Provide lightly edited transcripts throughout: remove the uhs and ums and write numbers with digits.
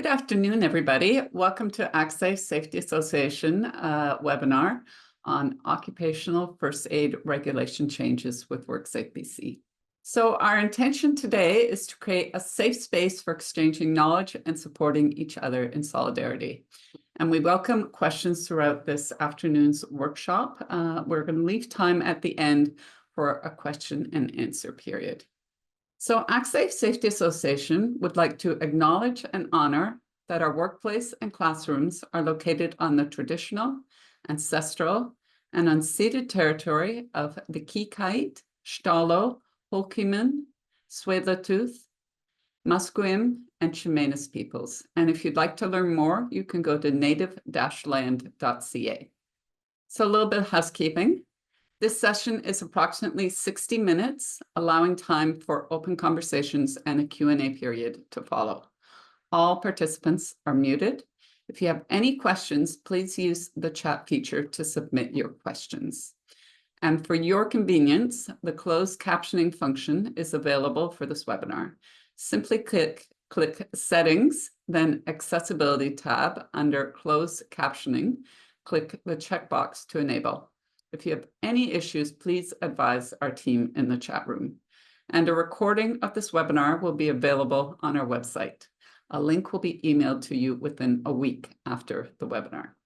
Good afternoon, everybody. Welcome to Actsafe Safety Association webinar on occupational first aid regulation changes with WorkSafeBC. So our intention today is to create a safe space for exchanging knowledge and supporting each other in solidarity. And we welcome questions throughout this afternoon's workshop. We're going to leave time at the end for a question and answer period. So Actsafe Safety Association would like to acknowledge and honor that our workplace and classrooms are located on the traditional, ancestral, and unceded territory of the Kaydee, Stalo, Hokiman, Tsleil-Waututh, Musqueam, and Chemainus peoples. And if you'd like to learn more, you can go to native-land.ca. So a little bit of housekeeping. This session is approximately 60 minutes, allowing time for open conversations and a Q&A period to follow. All participants are muted. If you have any questions, please use the chat feature to submit your questions. And for your convenience, the closed captioning function is available for this webinar. Simply click Settings, then Accessibility tab under Closed Captioning. Click the checkbox to enable. If you have any issues, please advise our team in the chat room. And a recording of this webinar will be available on our website. A link will be emailed to you within a week after the webinar.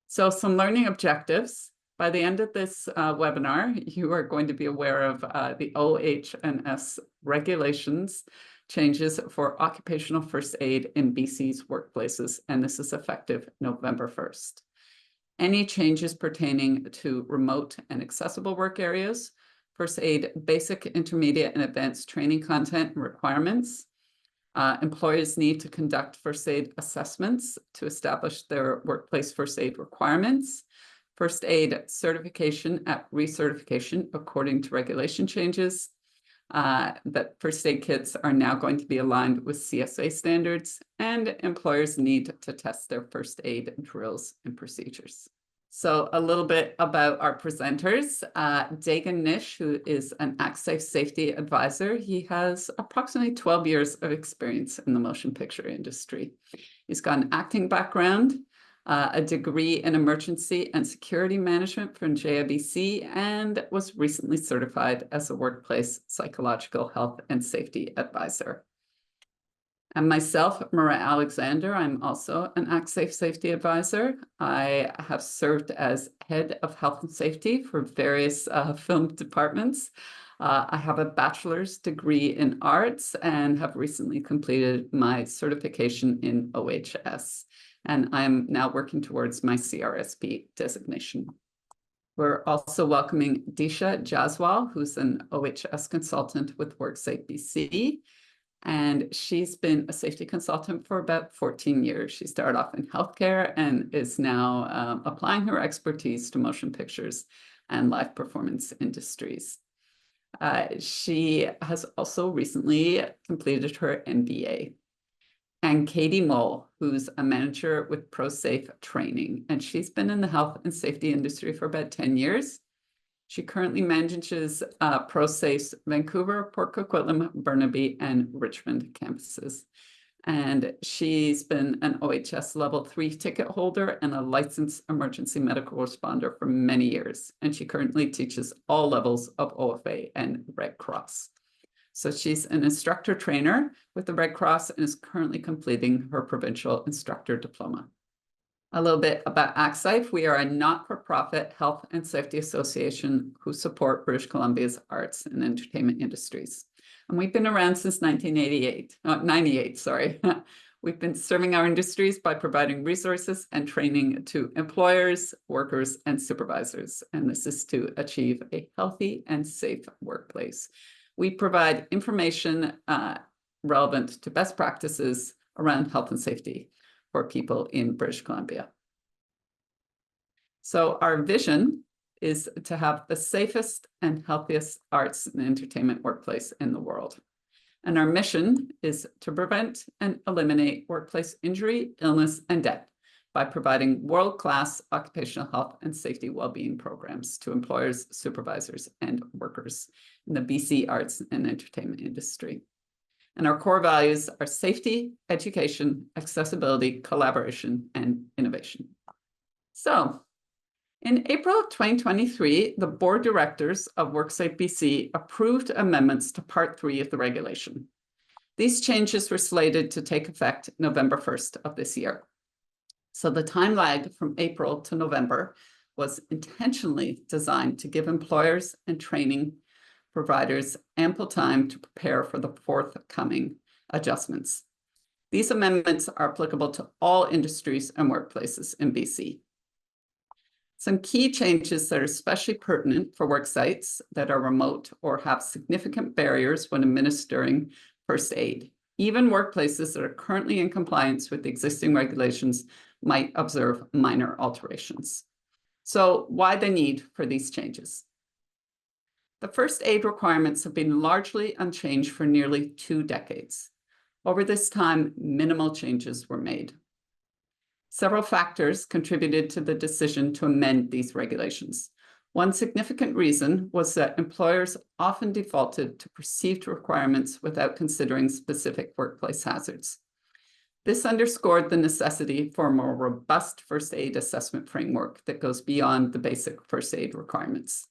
So some learning objectives. By the end of this webinar, you are going to be aware of the OH&S regulations changes for occupational first aid in BC's workplaces, and this is effective November 1st. Any changes pertaining to remote and accessible work areas, first aid basic, intermediate, and advanced training content and requirements. Employers need to conduct first aid assessments to establish their workplace first aid requirements. First aid certification at recertification according to regulation changes. That first aid kits are now going to be aligned with CSA standards, and employers need to test their first aid drills and procedures. So a little bit about our presenters. Dagan Nish, who is an Actsafe safety advisor. He has approximately 12 years of experience in the motion picture industry. He's got an acting background, a degree in emergency and security management from JIBC, and was recently certified as a workplace psychological health and safety advisor. And myself, Marett Alexander, I'm also an Actsafe safety advisor. I have served as head of health and safety for various film departments. I have a bachelor's degree in arts and have recently completed my certification in OH&S. And I'm now working towards my CRSP designation. We're also welcoming Deesha Jaswal, who's an OH&S consultant with WorkSafeBC. And she's been a safety consultant for about 14 years. She started off in healthcare and is now applying her expertise to motion pictures and live performance industries. She has also recently completed her MBA. And Kaydee Mohl, who's a manager with ProSafe training, and she's been in the health and safety industry for about 10 years. She currently manages ProSafe's Vancouver, Port Coquitlam, Burnaby, and Richmond campuses. And she's been an OH&S Level 3 ticket holder and a licensed emergency medical responder for many years. And she currently teaches all levels of OFA and Red Cross. So she's an instructor trainer with the Red Cross and is currently completing her provincial instructor diploma. A little bit about Actsafe. We are a not-for-profit health and safety association who support British Columbia's arts and entertainment industries. And we've been around since 98, sorry. We've been serving our industries by providing resources and training to employers, workers, and supervisors. And this is to achieve a healthy and safe workplace. We provide information relevant to best practices around health and safety for people in British Columbia. So our vision is to have the safest and healthiest arts and entertainment workplace in the world. And our mission is to prevent and eliminate workplace injury, illness, and death by providing world-class occupational health and safety well-being programs to employers, supervisors, and workers in the BC arts and entertainment industry. And our core values are safety, education, accessibility, collaboration, and innovation. So, in April of 2023, the board directors of WorkSafeBC approved amendments to Part 3 of the regulation. These changes were slated to take effect November 1st of this year. So the time lag from April to November was intentionally designed to give employers and training providers ample time to prepare for the forthcoming adjustments. These amendments are applicable to all industries and workplaces in BC. Some key changes that are especially pertinent for work sites that are remote or have significant barriers when administering first aid. Even workplaces that are currently in compliance with the existing regulations might observe minor alterations. So why the need for these changes? The first aid requirements have been largely unchanged for nearly 2 decades. Over this time, minimal changes were made. Several factors contributed to the decision to amend these regulations. One significant reason was that employers often defaulted to perceived requirements without considering specific workplace hazards. This underscored the necessity for a more robust first aid assessment framework that goes beyond the basic first aid requirements.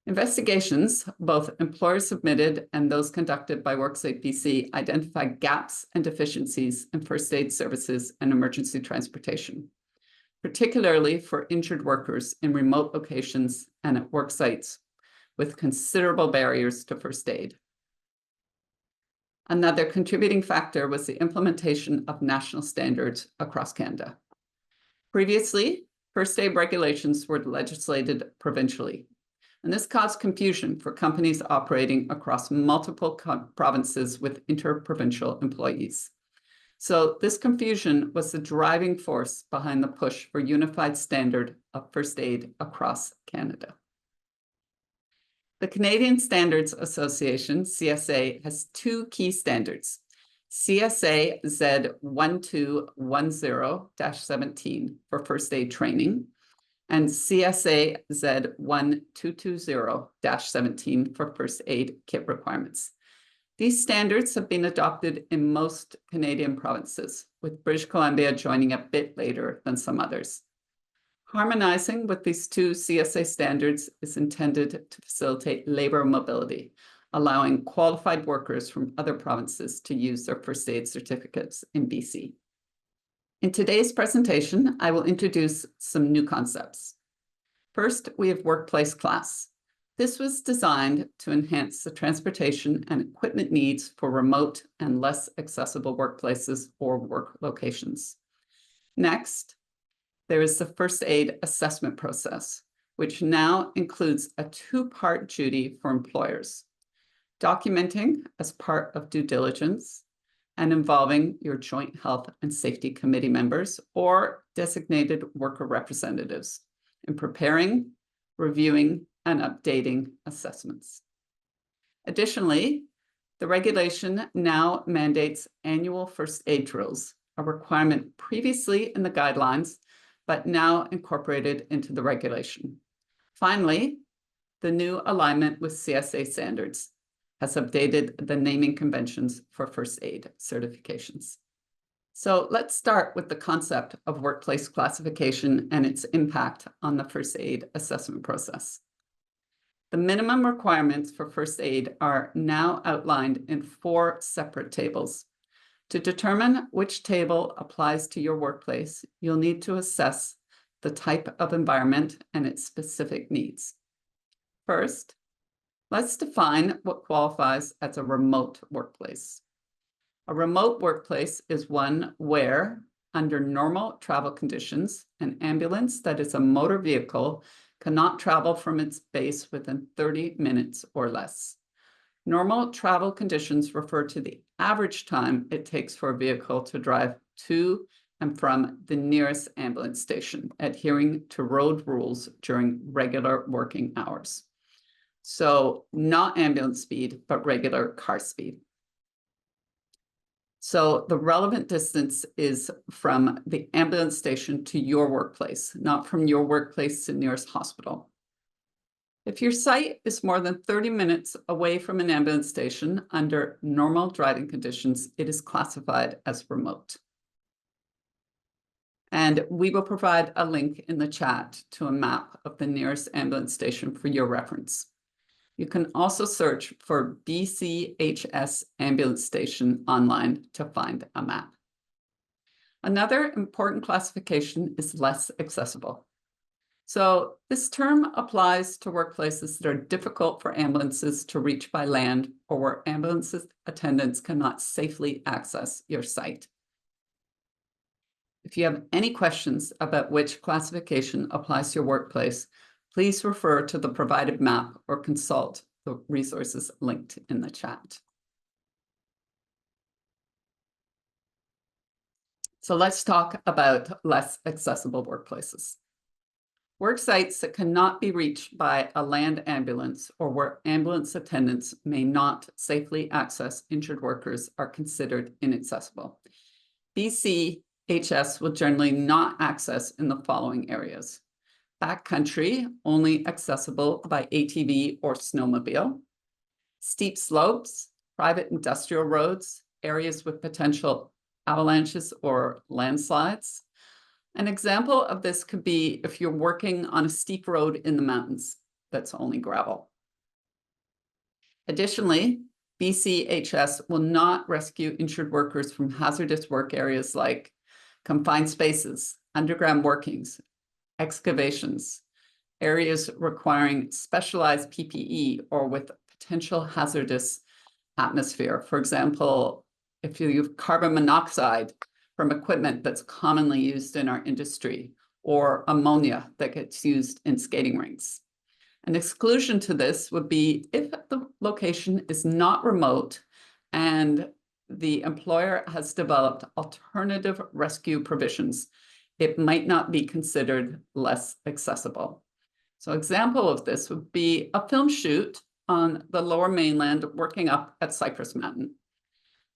Investigations, both employer-submitted and those conducted by WorkSafeBC, identified gaps and deficiencies in first aid services and emergency transportation, particularly for injured workers in remote locations and at work sites with considerable barriers to first aid. Another contributing factor was the implementation of national standards across Canada. Previously, first aid regulations were legislated provincially, and this caused confusion for companies operating across multiple provinces with interprovincial employees. So this confusion was the driving force behind the push for unified standard of first aid across Canada. The Canadian Standards Association, CSA, has 2 key standards: CSA Z1210-17 for first aid training, and CSA Z1220-17 for first aid kit requirements. These standards have been adopted in most Canadian provinces, with British Columbia joining a bit later than some others. Harmonizing with these 2 CSA standards is intended to facilitate labor mobility, allowing qualified workers from other provinces to use their first aid certificates in BC. In today's presentation, I will introduce some new concepts. First, we have workplace class. This was designed to enhance the transportation and equipment needs for remote and less accessible workplaces or work locations. Next, there is the first aid assessment process, which now includes a 2-part duty for employers: documenting as part of due diligence and involving your joint health and safety committee members or designated worker representatives in preparing, reviewing, and updating assessments. Additionally, the regulation now mandates annual first aid drills, a requirement previously in the guidelines, but now incorporated into the regulation. Finally, the new alignment with CSA standards has updated the naming conventions for first aid certifications. So let's start with the concept of workplace classification and its impact on the first aid assessment process. The minimum requirements for first aid are now outlined in 4 separate tables. To determine which table applies to your workplace, you'll need to assess the type of environment and its specific needs. First, let's define what qualifies as a remote workplace. A remote workplace is one where, under normal travel conditions, an ambulance that is a motor vehicle cannot travel from its base within 30 minutes or less. Normal travel conditions refer to the average time it takes for a vehicle to drive to and from the nearest ambulance station, adhering to road rules during regular working hours. So not ambulance speed, but regular car speed. So the relevant distance is from the ambulance station to your workplace, not from your workplace to nearest hospital. If your site is more than 30 minutes away from an ambulance station under normal driving conditions, it is classified as remote. And we will provide a link in the chat to a map of the nearest ambulance station for your reference. You can also search for BCHS ambulance station online to find a map. Another important classification is less accessible. So this term applies to workplaces that are difficult for ambulances to reach by land or where ambulance attendants cannot safely access your site. If you have any questions about which classification applies to your workplace, please refer to the provided map or consult the resources linked in the chat. So let's talk about less accessible workplaces. Work sites that cannot be reached by a land ambulance or where ambulance attendants may not safely access injured workers are considered inaccessible. BCHS will generally not access in the following areas: backcountry, only accessible by ATV or snowmobile; steep slopes, private industrial roads, areas with potential avalanches or landslides. An example of this could be if you're working on a steep road in the mountains that's only gravel. Additionally, BCHS will not rescue injured workers from hazardous work areas like confined spaces, underground workings, excavations, areas requiring specialized PPE or with potential hazardous atmosphere. For example, if you use carbon monoxide from equipment that's commonly used in our industry, or ammonia that gets used in skating rinks. An exclusion to this would be if the location is not remote and the employer has developed alternative rescue provisions, it might not be considered less accessible. So an example of this would be a film shoot on the Lower Mainland working up at Cypress Mountain.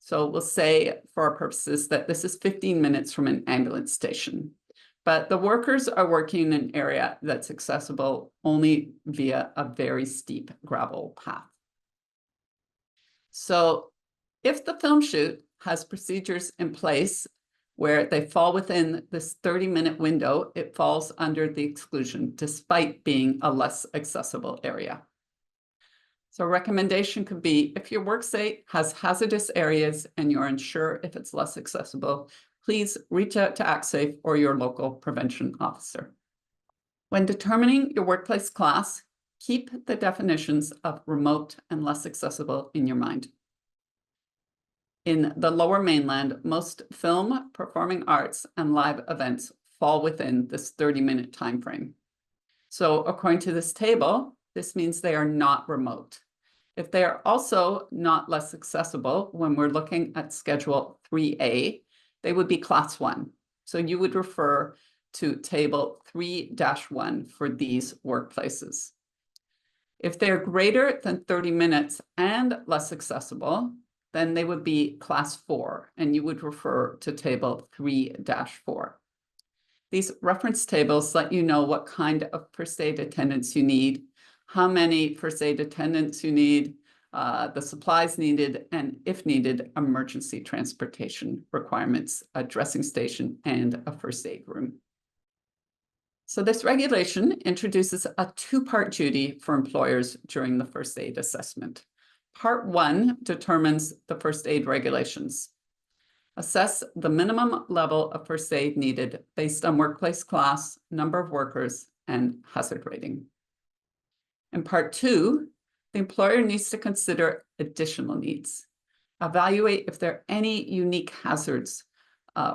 So we'll say for our purposes that this is 15 minutes from an ambulance station, but the workers are working in an area that's accessible only via a very steep gravel path. So if the film shoot has procedures in place where they fall within this 30-minute window, it falls under the exclusion despite being a less accessible area. So a recommendation could be if your work site has hazardous areas and you're unsure if it's less accessible, please reach out to Actsafe or your local prevention officer. When determining your workplace class, keep the definitions of remote and less accessible in your mind. In the Lower Mainland, most film, performing arts, and live events fall within this 30-minute time frame. So according to this table, this means they are not remote. If they are also not less accessible, when we're looking at Schedule 3A, they would be Class 1. So you would refer to Table 3-1 for these workplaces. If they're greater than 30 minutes and less accessible, then they would be Class 4, and you would refer to Table 3-4. These reference tables let you know what kind of first aid attendants you need, how many first aid attendants you need, the supplies needed, and if needed, emergency transportation requirements, a dressing station, and a first aid room. So this regulation introduces a two-part duty for employers during the first aid assessment. Part 1 determines the first aid regulations. Assess the minimum level of first aid needed based on workplace class, number of workers, and hazard rating. In Part 2, the employer needs to consider additional needs. Evaluate if there are any unique hazards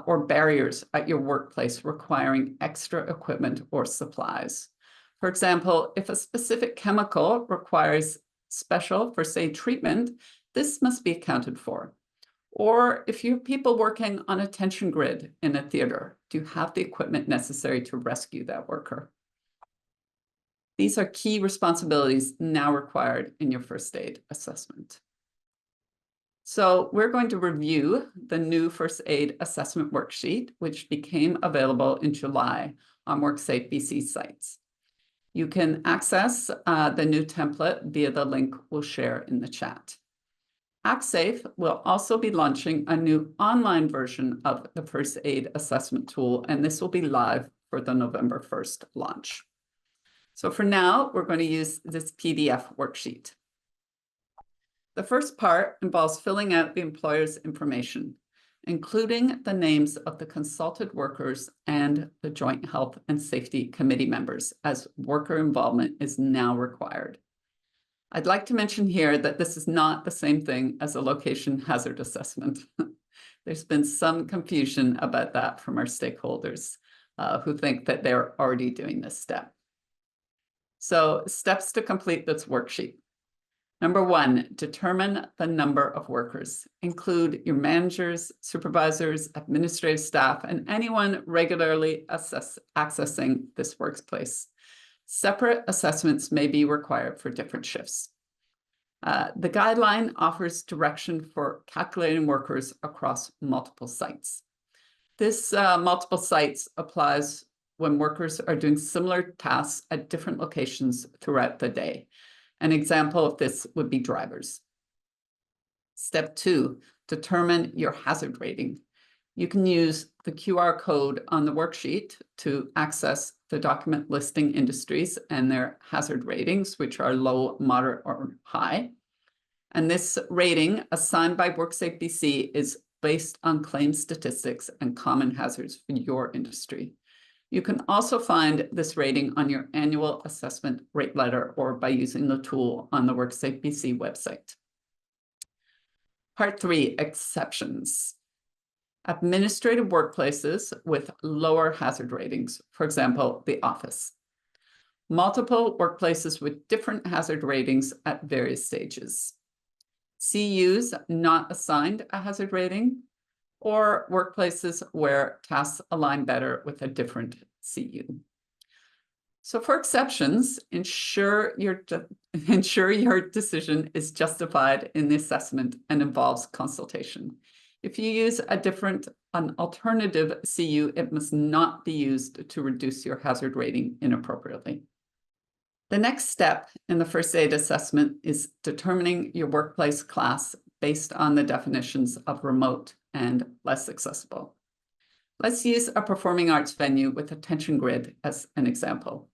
or barriers at your workplace requiring extra equipment or supplies. For example, if a specific chemical requires special first aid treatment, this must be accounted for. Or if you have people working on a tension grid in a theater, do you have the equipment necessary to rescue that worker? These are key responsibilities now required in your first aid assessment. So we're going to review the new first aid assessment worksheet, which became available in July on WorkSafeBC sites. You can access the new template via the link we'll share in the chat. Actsafe will also be launching a new online version of the first aid assessment tool, and this will be live for the November 1st launch. So for now, we're going to use this PDF worksheet. The first part involves filling out the employer's information, including the names of the consulted workers and the Joint Health and Safety Committee members, as worker involvement is now required. I'd like to mention here that this is not the same thing as a location hazard assessment. There's been some confusion about that from our stakeholders who think that they're already doing this step. So steps to complete this worksheet. Number 1, determine the number of workers. Include your managers, supervisors, administrative staff, and anyone regularly accessing this workplace. Separate assessments may be required for different shifts. The guideline offers direction for calculating workers across multiple sites. This multiple sites applies when workers are doing similar tasks at different locations throughout the day. An example of this would be drivers. Step 2, determine your hazard rating. You can use the QR code on the worksheet to access the document listing industries and their hazard ratings, which are low, moderate, or high. And this rating assigned by WorkSafeBC is based on claim statistics and common hazards for your industry. You can also find this rating on your annual assessment rate letter or by using the tool on the WorkSafeBC website. Part 3, exceptions. Administrative workplaces with lower hazard ratings, for example, the office. Multiple workplaces with different hazard ratings at various stages. CUs not assigned a hazard rating, or workplaces where tasks align better with a different CU. So for exceptions, ensure your decision is justified in the assessment and involves consultation. If you use an alternative CU, it must not be used to reduce your hazard rating inappropriately. The next step in the first aid assessment is determining your workplace class based on the definitions of remote and less accessible. Let's use a performing arts venue with a tension grid as an example.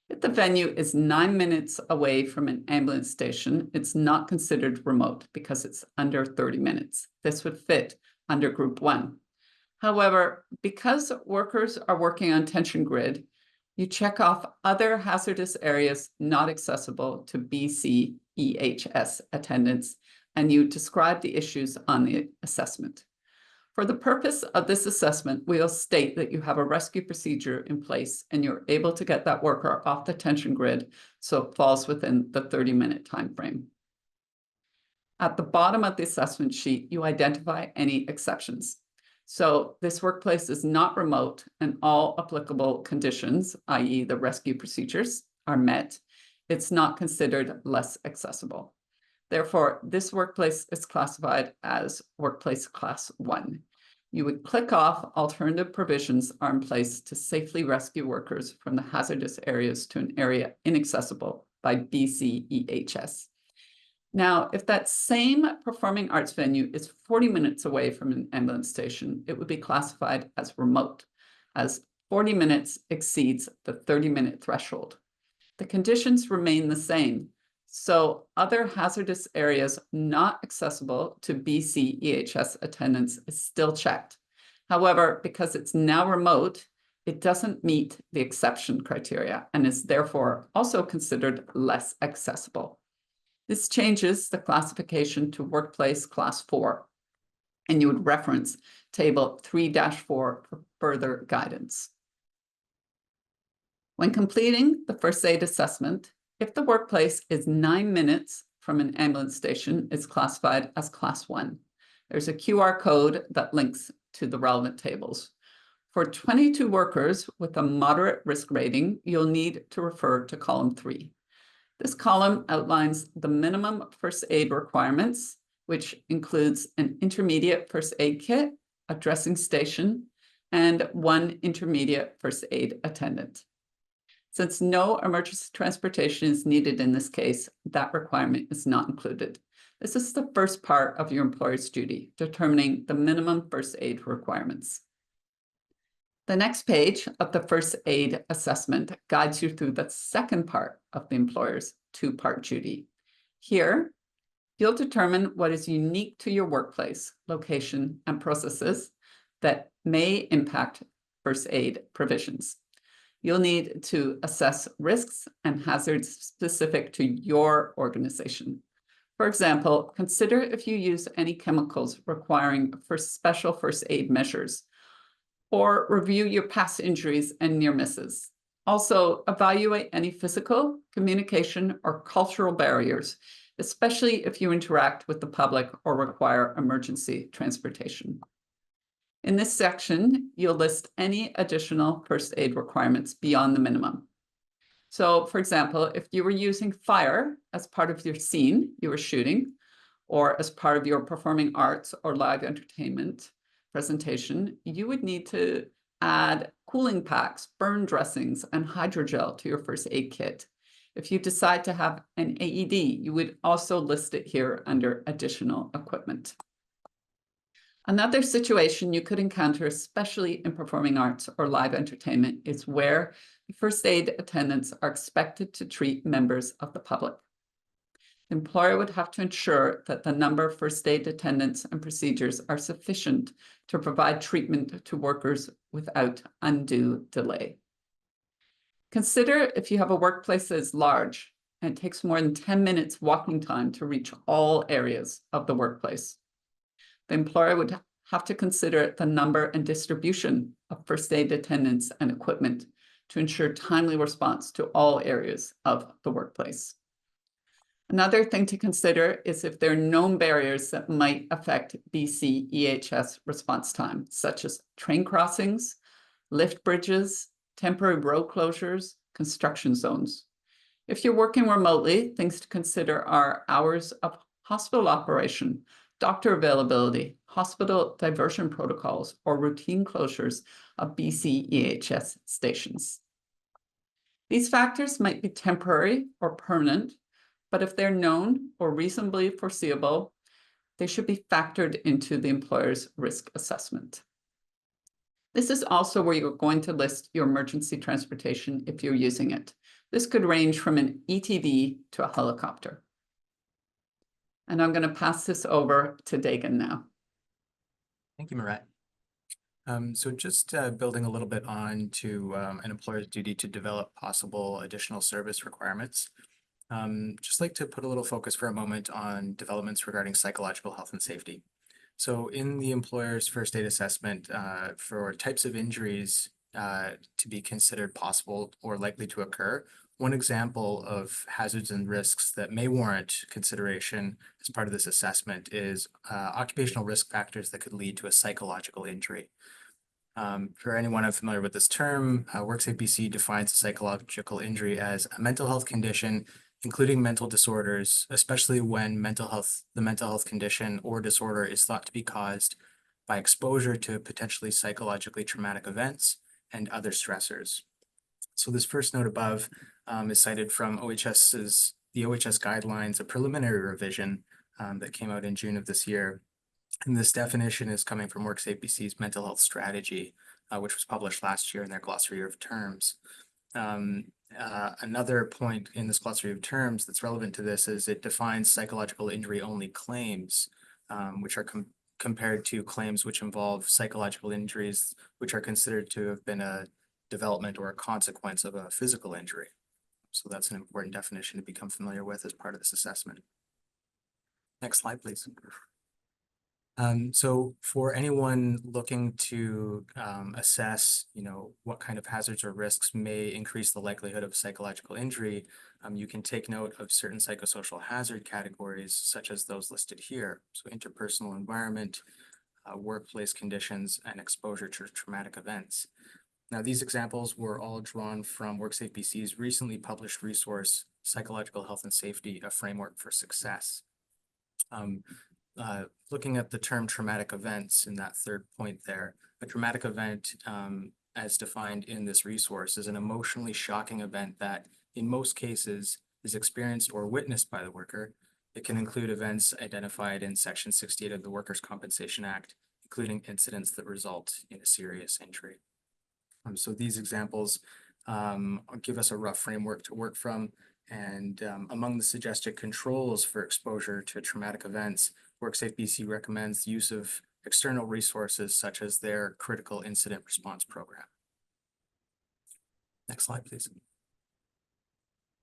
If the venue is 9 minutes away from an ambulance station, it's not considered remote because it's under 30 minutes. This would fit under Group 1. However, because workers are working on tension grid, you check off other hazardous areas not accessible to BC EHS attendants, and you describe the issues on the assessment. For the purpose of this assessment, we'll state that you have a rescue procedure in place and you're able to get that worker off the tension grid so it falls within the 30-minute time frame. At the bottom of the assessment sheet, you identify any exceptions. So this workplace is not remote and all applicable conditions, i.e. the rescue procedures, are met. It's not considered less accessible. Therefore, this workplace is classified as Workplace Class 1. You would click off alternative provisions are in place to safely rescue workers from the hazardous areas to an area inaccessible by BC EHS. Now, if that same performing arts venue is 40 minutes away from an ambulance station, it would be classified as remote, as 40 minutes exceeds the 30-minute threshold. The conditions remain the same. So other hazardous areas not accessible to BC EHS attendance is still checked. However, because it's now remote, it doesn't meet the exception criteria and is therefore also considered less accessible. This changes the classification to Workplace Class 4, and you would reference Table 3-4 for further guidance. When completing the first aid assessment, if the workplace is 9 minutes from an ambulance station, it's classified as Class 1. There's a QR code that links to the relevant tables. For 22 workers with a moderate risk rating, you'll need to refer to column 3. This column outlines the minimum first aid requirements, which includes an intermediate first aid kit, a dressing station, and 1 intermediate first aid attendant. Since no emergency transportation is needed in this case, that requirement is not included. This is the first part of your employer's duty, determining the minimum first aid requirements. The next page of the first aid assessment guides you through the second part of the employer's two-part duty. Here, you'll determine what is unique to your workplace, location, and processes that may impact first aid provisions. You'll need to assess risks and hazards specific to your organization. For example, consider if you use any chemicals requiring special first aid measures, or review your past injuries and near misses. Also, evaluate any physical, communication, or cultural barriers, especially if you interact with the public or require emergency transportation. In this section, you'll list any additional first aid requirements beyond the minimum. So, for example, if you were using fire as part of your scene you were shooting, or as part of your performing arts or live entertainment presentation, you would need to add cooling packs, burn dressings, and hydrogel to your first aid kit. If you decide to have an AED, you would also list it here under additional equipment. Another situation you could encounter, especially in performing arts or live entertainment, is where first aid attendants are expected to treat members of the public. The employer would have to ensure that the number of first aid attendants and procedures are sufficient to provide treatment to workers without undue delay. Consider if you have a workplace that is large and it takes more than 10 minutes walking time to reach all areas of the workplace. The employer would have to consider the number and distribution of first aid attendants and equipment to ensure timely response to all areas of the workplace. Another thing to consider is if there are known barriers that might affect BC EHS response time, such as train crossings, lift bridges, temporary road closures, construction zones. If you're working remotely, things to consider are hours of hospital operation, doctor availability, hospital diversion protocols, or routine closures of BC EHS stations. These factors might be temporary or permanent, but if they're known or reasonably foreseeable, they should be factored into the employer's risk assessment. This is also where you're going to list your emergency transportation if you're using it. This could range from an ETV to a helicopter. And I'm going to pass this over to Dagan now. Thank you, Marett. So just building a little bit on to an employer's duty to develop possible additional service requirements. Just like to put a little focus for a moment on developments regarding psychological health and safety. So in the employer's first aid assessment for types of injuries to be considered possible or likely to occur, one example of hazards and risks that may warrant consideration as part of this assessment is occupational risk factors that could lead to a psychological injury. For anyone unfamiliar with this term, WorkSafeBC defines a psychological injury as a mental health condition, including mental disorders, especially when the mental health condition or disorder is thought to be caused by exposure to potentially psychologically traumatic events and other stressors. So this first note above is cited from the OH&S guidelines, a preliminary revision that came out in June of this year. And this definition is coming from WorkSafeBC's mental health strategy, which was published last year in their glossary of terms. Another point in this glossary of terms that's relevant to this is it defines psychological injury only claims, which are compared to claims which involve psychological injuries, which are considered to have been a development or a consequence of a physical injury. So that's an important definition to become familiar with as part of this assessment. Next slide, please. So for anyone looking to assess, what kind of hazards or risks may increase the likelihood of psychological injury, you can take note of certain psychosocial hazard categories, such as those listed here. So interpersonal environment, workplace conditions, and exposure to traumatic events. Now, these examples were all drawn from WorkSafeBC's recently published resource, Psychological Health and Safety, a Framework for Success. Looking at the term traumatic events in that third point there, a traumatic event as defined in this resource, is an emotionally shocking event that, in most cases, is experienced or witnessed by the worker. It can include events identified in Section 68 of the Workers' Compensation Act, including incidents that result in a serious injury. So these examples give us a rough framework to work from. And among the suggested controls for exposure to traumatic events, WorkSafeBC recommends the use of external resources such as their critical incident response program. Next slide, please.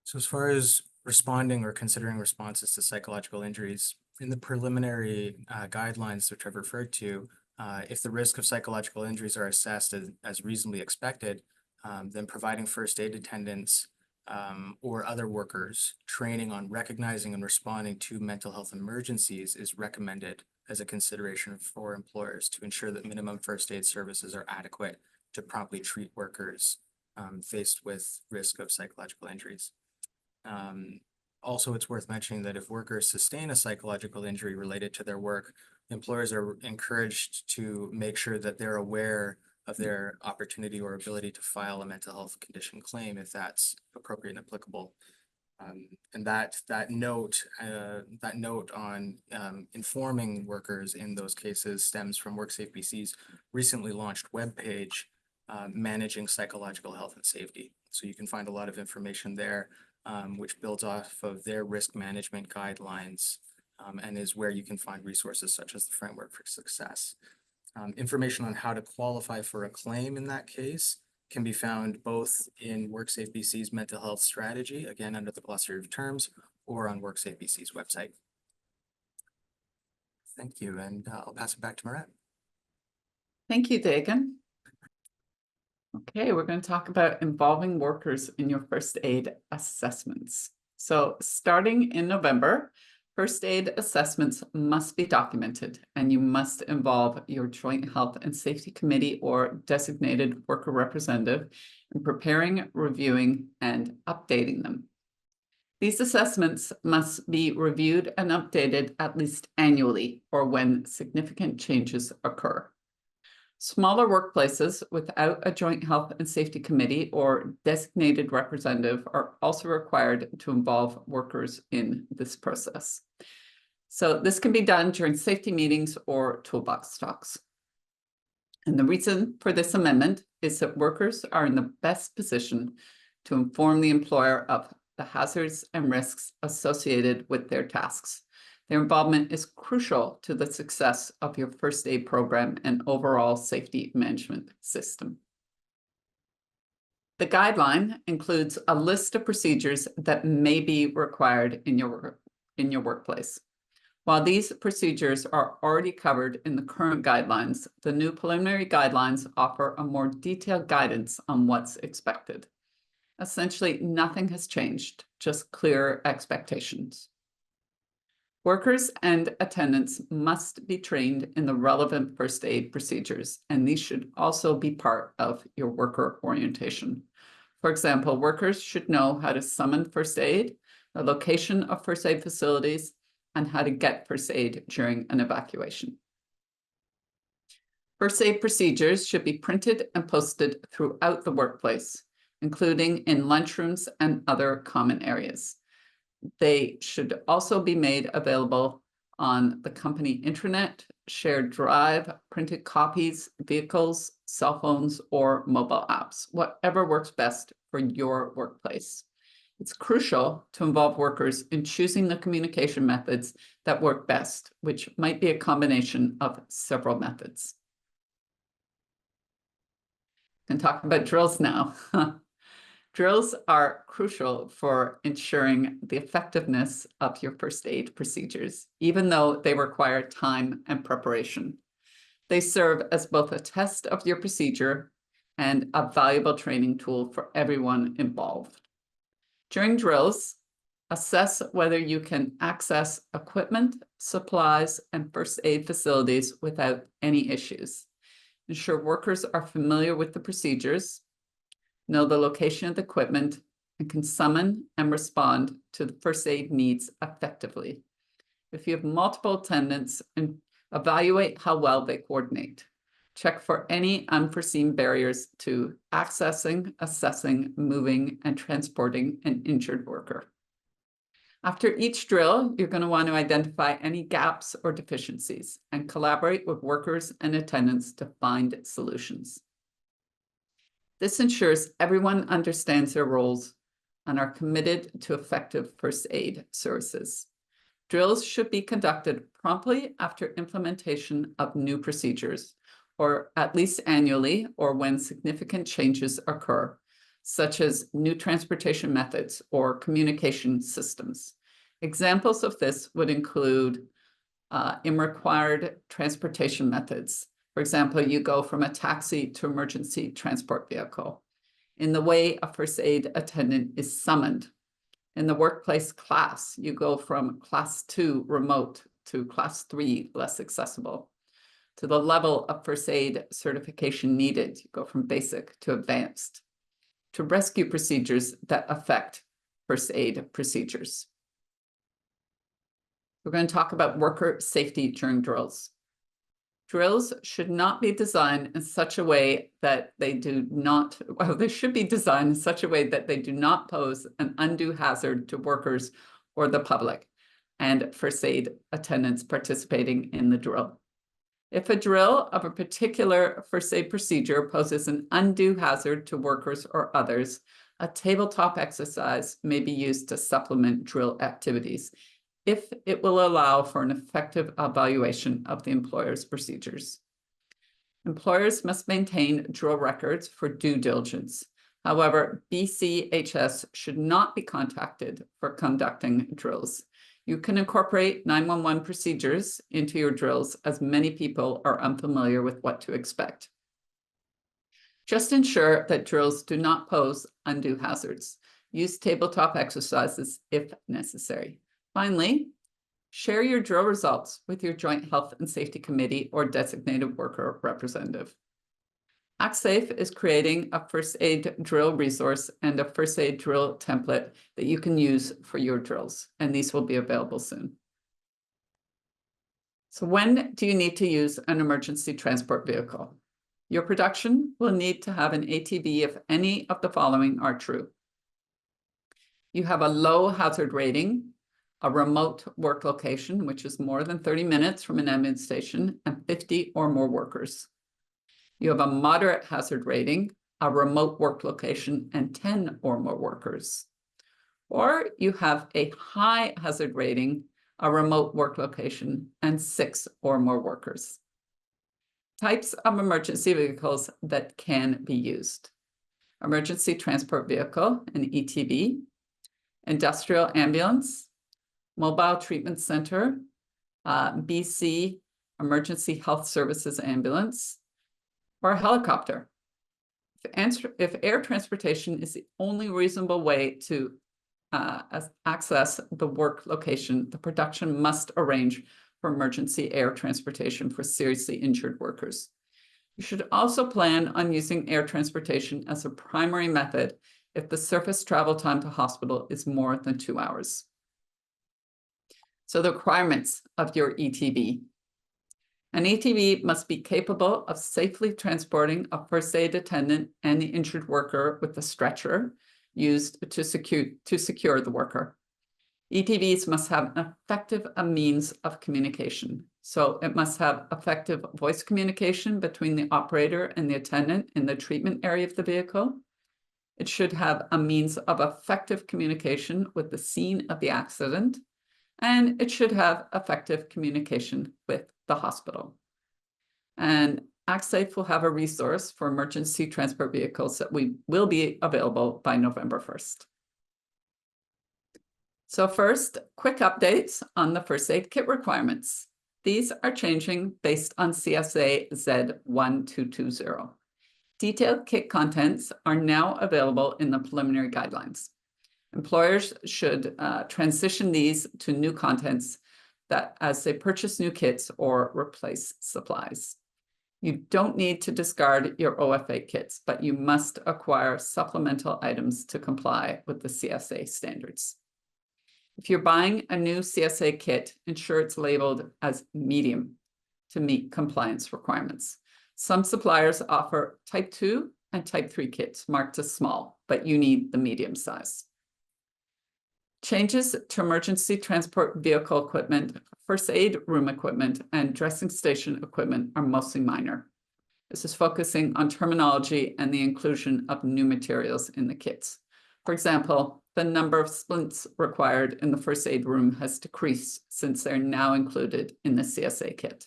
So as far as responding or considering responses to psychological injuries, in the preliminary guidelines which I've referred to, if the risk of psychological injuries are assessed as reasonably expected, then providing first aid attendants or other workers training on recognizing and responding to mental health emergencies is recommended as a consideration for employers to ensure that minimum first aid services are adequate to promptly treat workers faced with risk of psychological injuries. Also, it's worth mentioning that if workers sustain a psychological injury related to their work, employers are encouraged to make sure that they're aware of their opportunity or ability to file a mental health condition claim if that's appropriate and applicable. And that note on informing workers in those cases stems from WorkSafeBC's recently launched webpage, Managing Psychological Health and Safety. So you can find a lot of information there, which builds off of their risk management guidelines and is where you can find resources such as the Framework for Success. Information on how to qualify for a claim in that case can be found both in WorkSafeBC's mental health strategy, again under the glossary of terms, or on WorkSafeBC's website. Thank you, and I'll pass it back to Marett. Thank you, Dagan. Okay, we're going to talk about involving workers in your first aid assessments. So starting in November, first aid assessments must be documented, and you must involve your Joint Health and Safety Committee or designated worker representative in preparing, reviewing, and updating them. These assessments must be reviewed and updated at least annually or when significant changes occur. Smaller workplaces without a Joint Health and Safety Committee or designated representative are also required to involve workers in this process. So this can be done during safety meetings or toolbox talks. And the reason for this amendment is that workers are in the best position to inform the employer of the hazards and risks associated with their tasks. Their involvement is crucial to the success of your first aid program and overall safety management system. The guideline includes a list of procedures that may be required in your workplace. While these procedures are already covered in the current guidelines, the new preliminary guidelines offer a more detailed guidance on what's expected. Essentially, nothing has changed, just clear expectations. Workers and attendants must be trained in the relevant first aid procedures, and these should also be part of your worker orientation. For example, workers should know how to summon first aid, the location of first aid facilities, and how to get first aid during an evacuation. First aid procedures should be printed and posted throughout the workplace, including in lunchrooms and other common areas. They should also be made available on the company intranet, shared drive, printed copies, vehicles, cell phones, or mobile apps, whatever works best for your workplace. It's crucial to involve workers in choosing the communication methods that work best, which might be a combination of several methods. We can talk about drills now. Drills are crucial for ensuring the effectiveness of your first aid procedures, even though they require time and preparation. They serve as both a test of your procedure and a valuable training tool for everyone involved. During drills, assess whether you can access equipment, supplies, and first aid facilities without any issues. Ensure workers are familiar with the procedures, know the location of the equipment, and can summon and respond to the first aid needs effectively. If you have multiple attendants, evaluate how well they coordinate. Check for any unforeseen barriers to accessing, assessing, moving, and transporting an injured worker. After each drill, you're going to want to identify any gaps or deficiencies and collaborate with workers and attendants to find solutions. This ensures everyone understands their roles and are committed to effective first aid services. Drills should be conducted promptly after implementation of new procedures, or at least annually, or when significant changes occur, such as new transportation methods or communication systems. Examples of this would include required transportation methods. For example, you go from a taxi to emergency transport vehicle. In the way a first aid attendant is summoned. In the workplace class, you go from class 2 remote to class 3 less accessible. To the level of first aid certification needed, you go from basic to advanced. To rescue procedures that affect first aid procedures. We're going to talk about worker safety during drills. Drills should not be designed in such a way that they do not, well, they should be designed in such a way that they do not pose an undue hazard to workers or the public and first aid attendants participating in the drill. If a drill of a particular first aid procedure poses an undue hazard to workers or others, a tabletop exercise may be used to supplement drill activities if it will allow for an effective evaluation of the employer's procedures. Employers must maintain drill records for due diligence. However, BCHS should not be contacted for conducting drills. You can incorporate 911 procedures into your drills, as many people are unfamiliar with what to expect. Just ensure that drills do not pose undue hazards. Use tabletop exercises if necessary. Finally, share your drill results with your Joint Health and Safety Committee or designated worker representative. Actsafe is creating a first aid drill resource and a first aid drill template that you can use for your drills, and these will be available soon. So when do you need to use an emergency transport vehicle? Your production will need to have an ATV if any of the following are true. You have a low hazard rating, a remote work location, which is more than 30 minutes from an ambulance station, and 50 or more workers. You have a moderate hazard rating, a remote work location, and 10 or more workers. Or you have a high hazard rating, a remote work location, and 6 or more workers. Types of emergency vehicles that can be used. Emergency transport vehicle, an ETV, industrial ambulance, mobile treatment center, BC Emergency Health Services ambulance, or a helicopter. If air transportation is the only reasonable way to access the work location, the production must arrange for emergency air transportation for seriously injured workers. You should also plan on using air transportation as a primary method if the surface travel time to hospital is more than 2 hours. So the requirements of your ETV. An ETV must be capable of safely transporting a first aid attendant and the injured worker with the stretcher used to secure the worker. ETVs must have an effective means of communication. So it must have effective voice communication between the operator and the attendant in the treatment area of the vehicle. It should have a means of effective communication with the scene of the accident, and it should have effective communication with the hospital. And Actsafe will have a resource for emergency transport vehicles that will be available by November 1st. So first, quick updates on the first aid kit requirements. These are changing based on CSA Z1220. Detailed kit contents are now available in the preliminary guidelines. Employers should transition these to new contents that as they purchase new kits or replace supplies. You don't need to discard your OFA kits, but you must acquire supplemental items to comply with the CSA standards. If you're buying a new CSA kit, ensure it's labeled as medium to meet compliance requirements. Some suppliers offer type 2 and type 3 kits marked as small, but you need the medium size. Changes to emergency transport vehicle equipment, first aid room equipment, and dressing station equipment are mostly minor. This is focusing on terminology and the inclusion of new materials in the kits. For example, the number of splints required in the first aid room has decreased since they're now included in the CSA kit.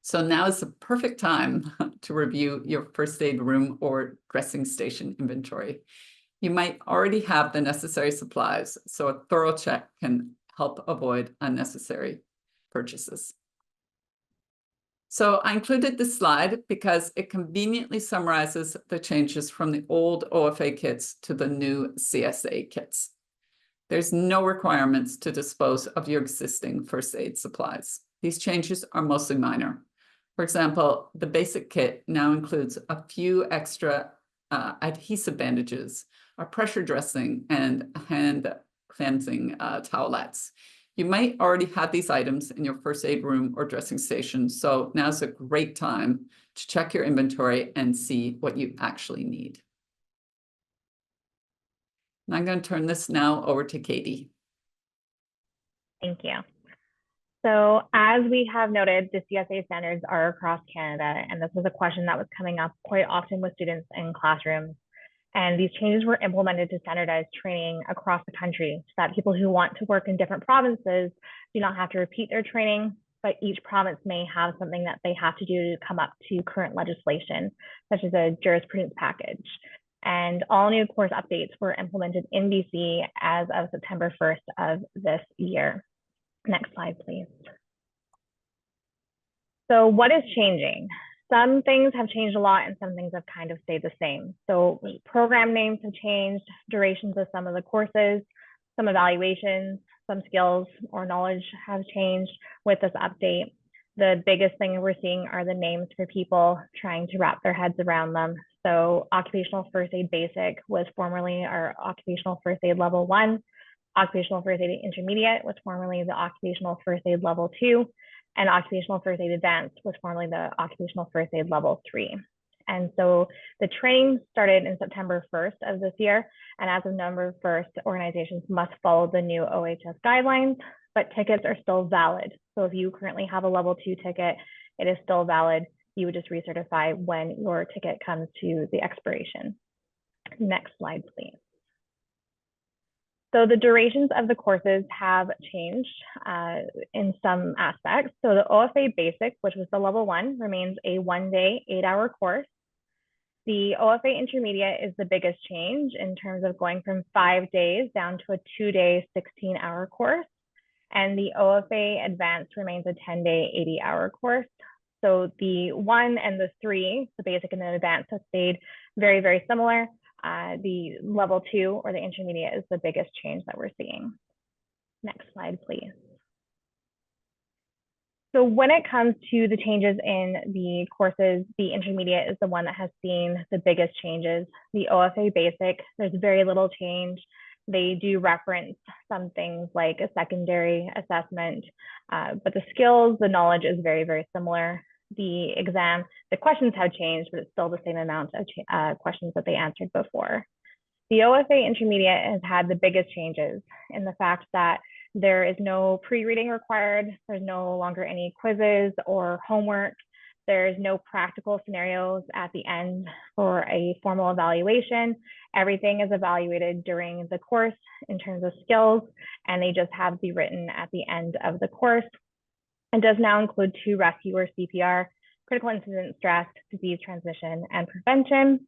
So now is the perfect time to review your first aid room or dressing station inventory. You might already have the necessary supplies, so a thorough check can help avoid unnecessary purchases. So I included this slide because it conveniently summarizes the changes from the old OFA kits to the new CSA kits. There's no requirements to dispose of your existing first aid supplies. These changes are mostly minor. For example, the basic kit now includes a few extra adhesive bandages, a pressure dressing, and hand cleansing towelettes. You might already have these items in your first aid room or dressing station, so now's a great time to check your inventory and see what you actually need. And I'm going to turn this now over to Kaydee. Thank you. So as we have noted, the CSA standards are across Canada, and this was a question that was coming up quite often with students in classrooms. And these changes were implemented to standardize training across the country so that people who want to work in different provinces do not have to repeat their training, but each province may have something that they have to do to come up to current legislation, such as a jurisprudence package. And all new course updates were implemented in BC as of September 1st of this year. Next slide, please. So what is changing? Some things have changed a lot and some things have kind of stayed the same. So program names have changed, durations of some of the courses, some evaluations, some skills or knowledge have changed with this update. The biggest thing we're seeing are the names for people trying to wrap their heads around them. So Occupational First Aid Basic was formerly our Occupational First Aid Level 1. Occupational First Aid Intermediate was formerly the Occupational First Aid Level 2. And Occupational First Aid Advanced was formerly the Occupational First Aid Level 3. And so the training started in September 1st of this year. And as of November 1st, organizations must follow the new OH&S guidelines, but tickets are still valid. So if you currently have a Level 2 ticket, it is still valid. You would just recertify when your ticket comes to the expiration. Next slide, please. So the durations of the courses have changed in some aspects. So the OFA Basic, which was the Level 1, remains a 1-day, 8-hour course. The OFA Intermediate is the biggest change in terms of going from 5 days down to a 2-day, 16-hour course. And the OFA Advanced remains a 10-day, 80-hour course. So the 1 and the 3, the Basic and the Advanced, have stayed very, very similar. The Level 2 or the Intermediate is the biggest change that we're seeing. Next slide, please. So when it comes to the changes in the courses, the Intermediate is the one that has seen the biggest changes. The OFA Basic, there's very little change. They do reference some things like a secondary assessment, but the skills, the knowledge is very, very similar. The exam, the questions have changed, but it's still the same amount of questions that they answered before. The OFA Intermediate has had the biggest changes in the fact that there is no pre-reading required. There's no longer any quizzes or homework. There's no practical scenarios at the end for a formal evaluation. Everything is evaluated during the course in terms of skills, and they just have to be written at the end of the course. And does now include 2 rescue or CPR, critical incident stress, disease transmission, and prevention.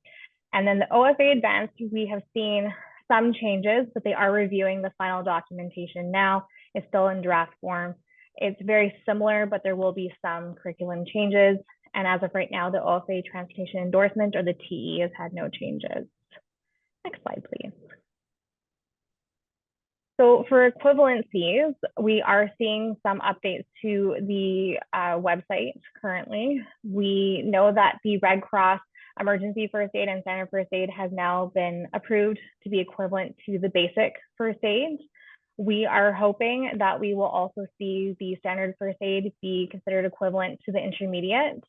And then the OFA Advanced, we have seen some changes, but they are reviewing the final documentation now. It's still in draft form. It's very similar, but there will be some curriculum changes. And as of right now, the OFA Transportation Endorsement, or the TE, has had no changes. Next slide, please. So for equivalencies, we are seeing some updates to the website currently. We know that the Red Cross Emergency First Aid and Standard First Aid has now been approved to be equivalent to the basic first aid. We are hoping that we will also see the standard first aid be considered equivalent to the intermediate.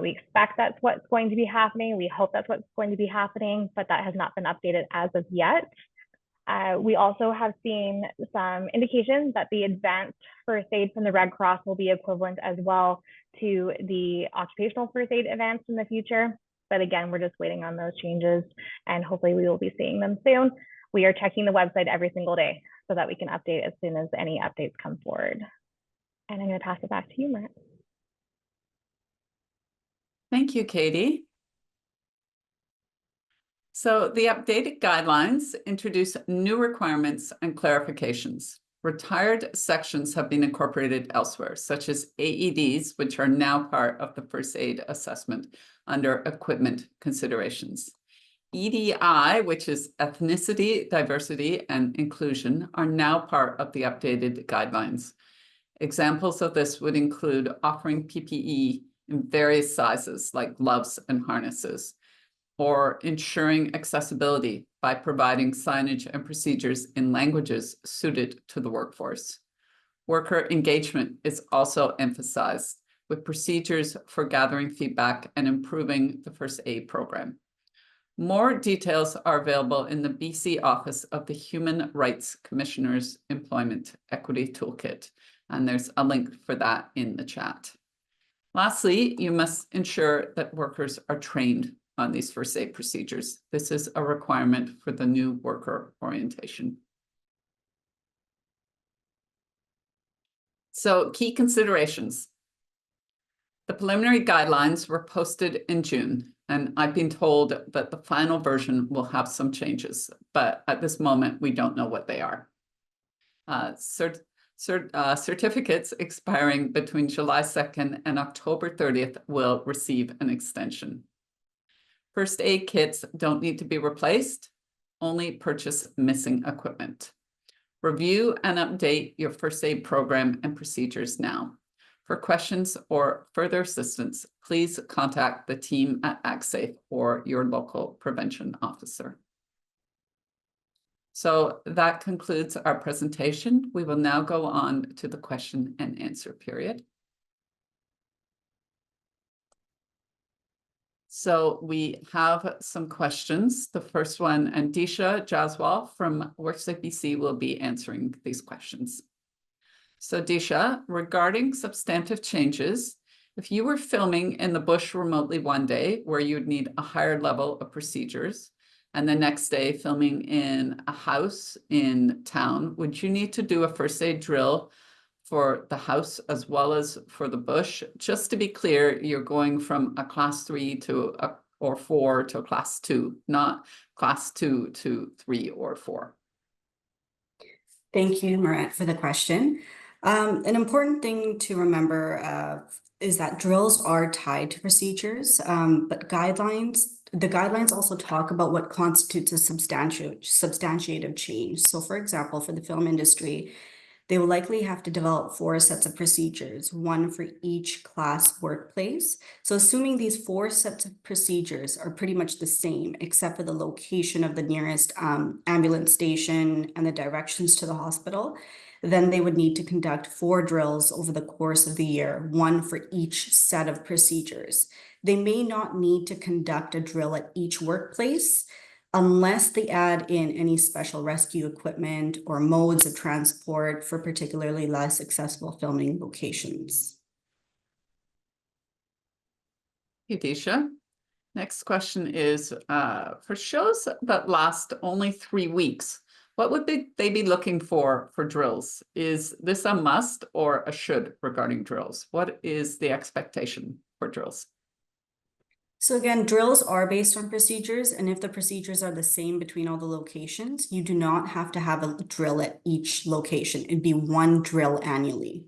We expect that's what's going to be happening. We hope that's what's going to be happening, but that has not been updated as of yet. We also have seen some indications that the advanced first aid from the Red Cross will be equivalent as well to the occupational first aid advance in the future. But again, we're just waiting on those changes, and hopefully we will be seeing them soon. We are checking the website every single day so that we can update as soon as any updates come forward. And I'm going to pass it back to you, Marett. Thank you, Kaydee. So the updated guidelines introduce new requirements and clarifications. Retired sections have been incorporated elsewhere, such as AEDs, which are now part of the first aid assessment under equipment considerations. EDI, which is ethnicity, diversity, and inclusion, are now part of the updated guidelines. Examples of this would include offering PPE in various sizes, like gloves and harnesses, or ensuring accessibility by providing signage and procedures in languages suited to the workforce. Worker engagement is also emphasized, with procedures for gathering feedback and improving the first aid program. More details are available in the BC Office of the Human Rights Commissioner's Employment Equity Toolkit, and there's a link for that in the chat. Lastly, you must ensure that workers are trained on these first aid procedures. This is a requirement for the new worker orientation. So, key considerations. The preliminary guidelines were posted in June, and I've been told that the final version will have some changes, but at this moment, we don't know what they are. Certificates expiring between July 2nd and October 30th will receive an extension. First aid kits don't need to be replaced, only purchase missing equipment. Review and update your first aid program and procedures now. For questions or further assistance, please contact the team at Actsafe or your local prevention officer. So that concludes our presentation. We will now go on to the question and answer period. So we have some questions. The first one, and Deesha Jaswal from WorkSafeBC will be answering these questions. So Deesha, regarding substantive changes, if you were filming in the bush remotely one day where you would need a higher level of procedures, and the next day filming in a house in town, would you need to do a first aid drill for the house as well as for the bush? Just to be clear, you're going from a class 3 to or 4 to a class 2, not class 2 to 3 or 4. Thank you, Marett, for the question. An important thing to remember is that drills are tied to procedures, but the guidelines also talk about what constitutes a substantiative change. So for example, for the film industry, they will likely have to develop 4 sets of procedures, 1 for each class workplace. So assuming these 4 sets of procedures are pretty much the same, except for the location of the nearest ambulance station and the directions to the hospital, then they would need to conduct 4 drills over the course of the year, 1 for each set of procedures. They may not need to conduct a drill at each workplace unless they add in any special rescue equipment or modes of transport for particularly less accessible filming locations. Thank you, Deesha. Next question is, for shows that last only 3 weeks, what would they be looking for drills? Is this a must or a should regarding drills? What is the expectation for drills? So again, drills are based on procedures, and if the procedures are the same between all the locations, you do not have to have a drill at each location. It'd be 1 drill annually.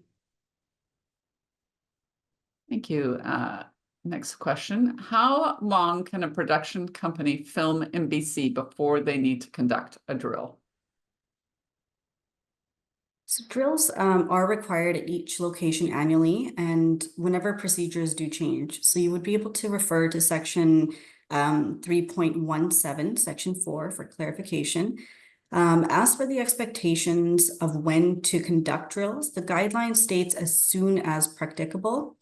Thank you. Next question. How long can a production company film in BC before they need to conduct a drill? So drills are required at each location annually, and whenever procedures do change. So you would be able to refer to section 3.17, section 4 for clarification. As for the expectations of when to conduct drills, the guideline states as soon as practicable.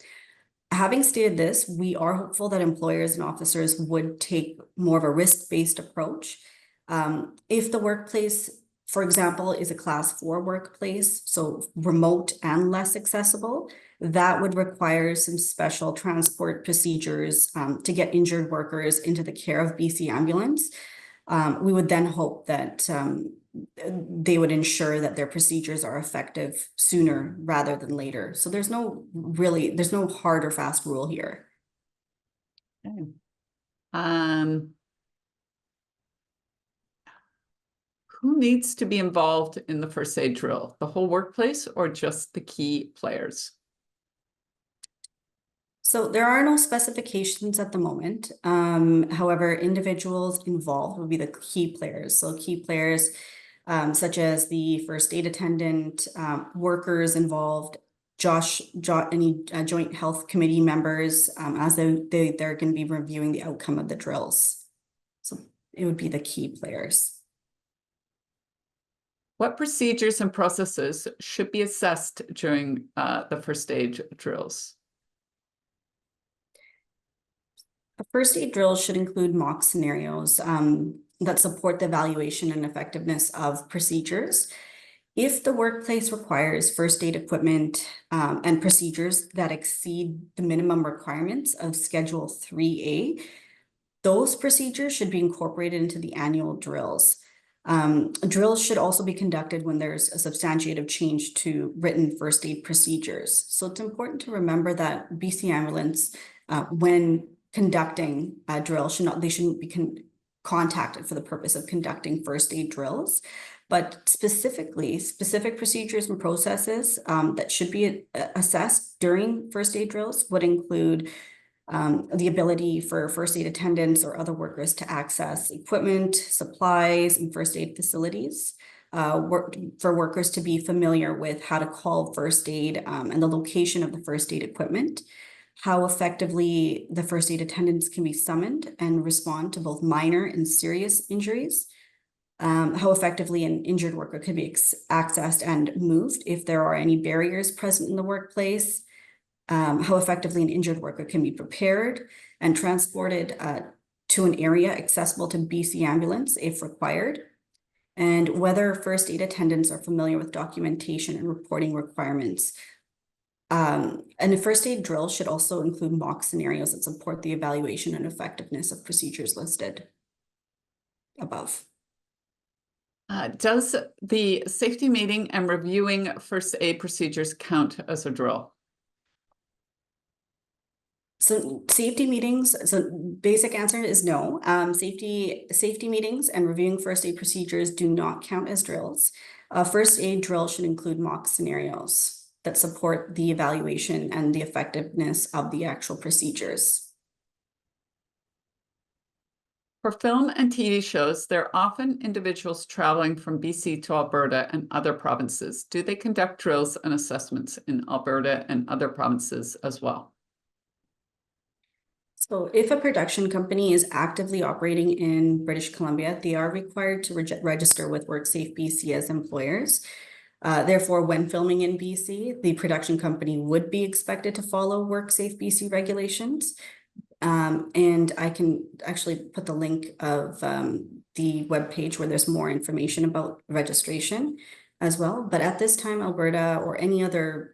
Having stated this, we are hopeful that employers and officers would take more of a risk-based approach. If the workplace, for example, is a class 4 workplace, so remote and less accessible, that would require some special transport procedures to get injured workers into the care of BC Ambulance. We would then hope that they would ensure that their procedures are effective sooner rather than later. So there's no hard or fast rule here. Okay. Who needs to be involved in the first aid drill? The whole workplace or just the key players? So there are no specifications at the moment. However, individuals involved would be the key players. So key players such as the first aid attendant, workers involved, any joint health committee members, as they're going to be reviewing the outcome of the drills. So it would be the key players. What procedures and processes should be assessed during the first aid drills? A first aid drill should include mock scenarios that support the evaluation and effectiveness of procedures. If the workplace requires first aid equipment and procedures that exceed the minimum requirements of Schedule 3A, those procedures should be incorporated into the annual drills. Drills should also be conducted when there's a substantiative change to written first aid procedures. So it's important to remember that BC Ambulance, when conducting a drill, they shouldn't be contacted for the purpose of conducting first aid drills, but specific procedures and processes that should be assessed during first aid drills would include the ability for first aid attendants or other workers to access equipment, supplies, and first aid facilities. For workers to be familiar with how to call first aid and the location of the first aid equipment, how effectively the first aid attendants can be summoned and respond to both minor and serious injuries, how effectively an injured worker could be accessed and moved if there are any barriers present in the workplace, how effectively an injured worker can be prepared and transported to an area accessible to BC Ambulance if required, and whether first aid attendants are familiar with documentation and reporting requirements. And a first aid drill should also include mock scenarios that support the evaluation and effectiveness of procedures listed above. Does the safety meeting and reviewing first aid procedures count as a drill? So safety meetings, so basic answer is no. Safety meetings and reviewing first aid procedures do not count as drills. A first aid drill should include mock scenarios that support the evaluation and the effectiveness of the actual procedures. For film and TV shows, there are often individuals traveling from BC to Alberta and other provinces. Do they conduct drills and assessments in Alberta and other provinces as well? So if a production company is actively operating in British Columbia, they are required to register with WorkSafeBC as employers. Therefore, when filming in BC, the production company would be expected to follow WorkSafeBC regulations. And I can actually put the link of the webpage where there's more information about registration as well. But at this time, Alberta or any other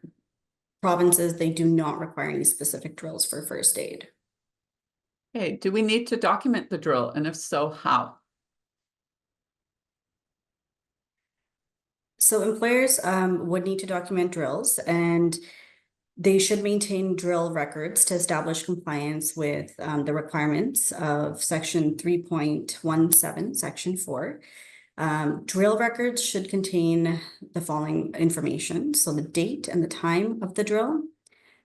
provinces, they do not require any specific drills for first aid. Okay, do we need to document the drill? And if so, how? So employers would need to document drills, and they should maintain drill records to establish compliance with the requirements of Section 3.17, Section 4. Drill records should contain the following information. So the date and the time of the drill,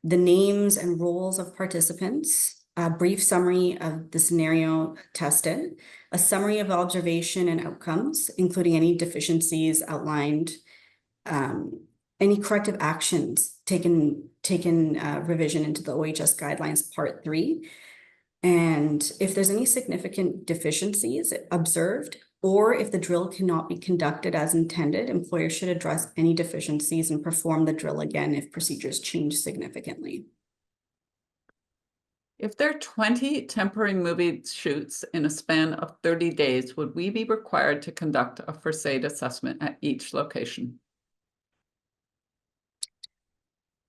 the names and roles of participants, a brief summary of the scenario tested, a summary of observation and outcomes, including any deficiencies outlined, any corrective actions taken revision into the OH&S guidelines part 3. And if there's any significant deficiencies observed, or if the drill cannot be conducted as intended, employers should address any deficiencies and perform the drill again if procedures change significantly. If there are 20 temporary movie shoots in a span of 30 days, would we be required to conduct a first aid assessment at each location?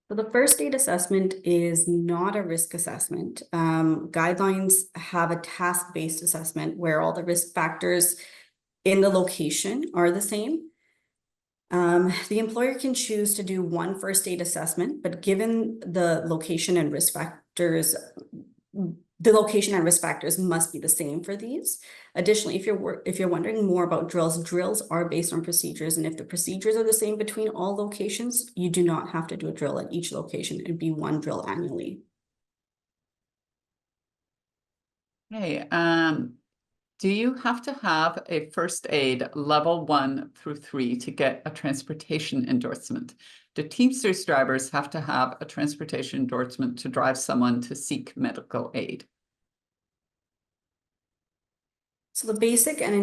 So the first aid assessment is not a risk assessment. Guidelines have a task-based assessment where all the risk factors in the location are the same. The employer can choose to do one first aid assessment, but given the location and risk factors, must be the same for these. Additionally, if you're wondering more about drills are based on procedures, and if the procedures are the same between all locations, you do not have to do a drill at each location. It'd be one drill annually. Okay, do you have to have a first aid level 1 through 3 to get a transportation endorsement? Do Teamsters drivers have to have a transportation endorsement to drive someone to seek medical aid? So the basic and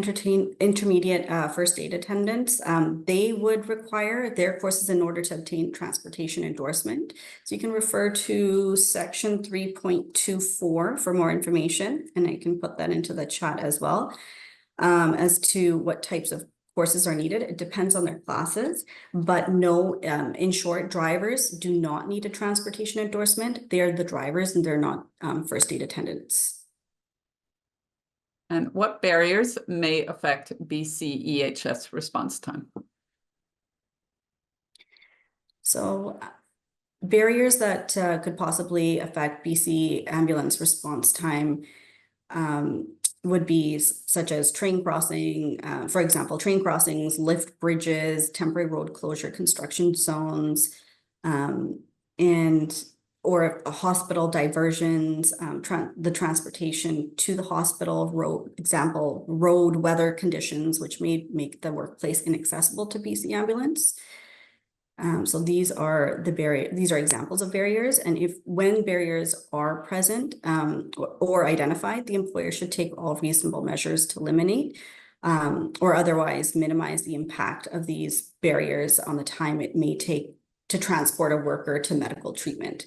intermediate first aid attendants, they would require their courses in order to obtain transportation endorsement. So you can refer to section 3.24 for more information, and I can put that into the chat as well. As to what types of courses are needed, it depends on their classes, but no, in short, drivers do not need a transportation endorsement. They're the drivers and they're not first aid attendants. And what barriers may affect BC EHS response time? So barriers that could possibly affect BC ambulance response time would be such as train crossing, for example, train crossings, lift bridges, temporary road closure, construction zones, or a hospital diversions, the transportation to the hospital, road weather conditions, which may make the workplace inaccessible to BC ambulance. So these are examples of barriers, and when barriers are present or identified, the employer should take all reasonable measures to eliminate or otherwise minimize the impact of these barriers on the time it may take to transport a worker to medical treatment.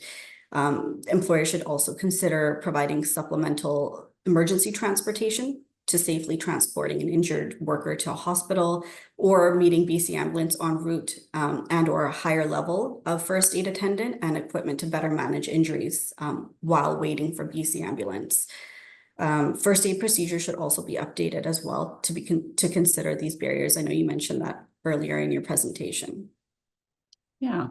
Employers should also consider providing supplemental emergency transportation to safely transporting an injured worker to a hospital, or meeting BC ambulance en route and or a higher level of first aid attendant and equipment to better manage injuries while waiting for BC ambulance. First aid procedures should also be updated as well to consider these barriers. I know you mentioned that earlier in your presentation. Yeah.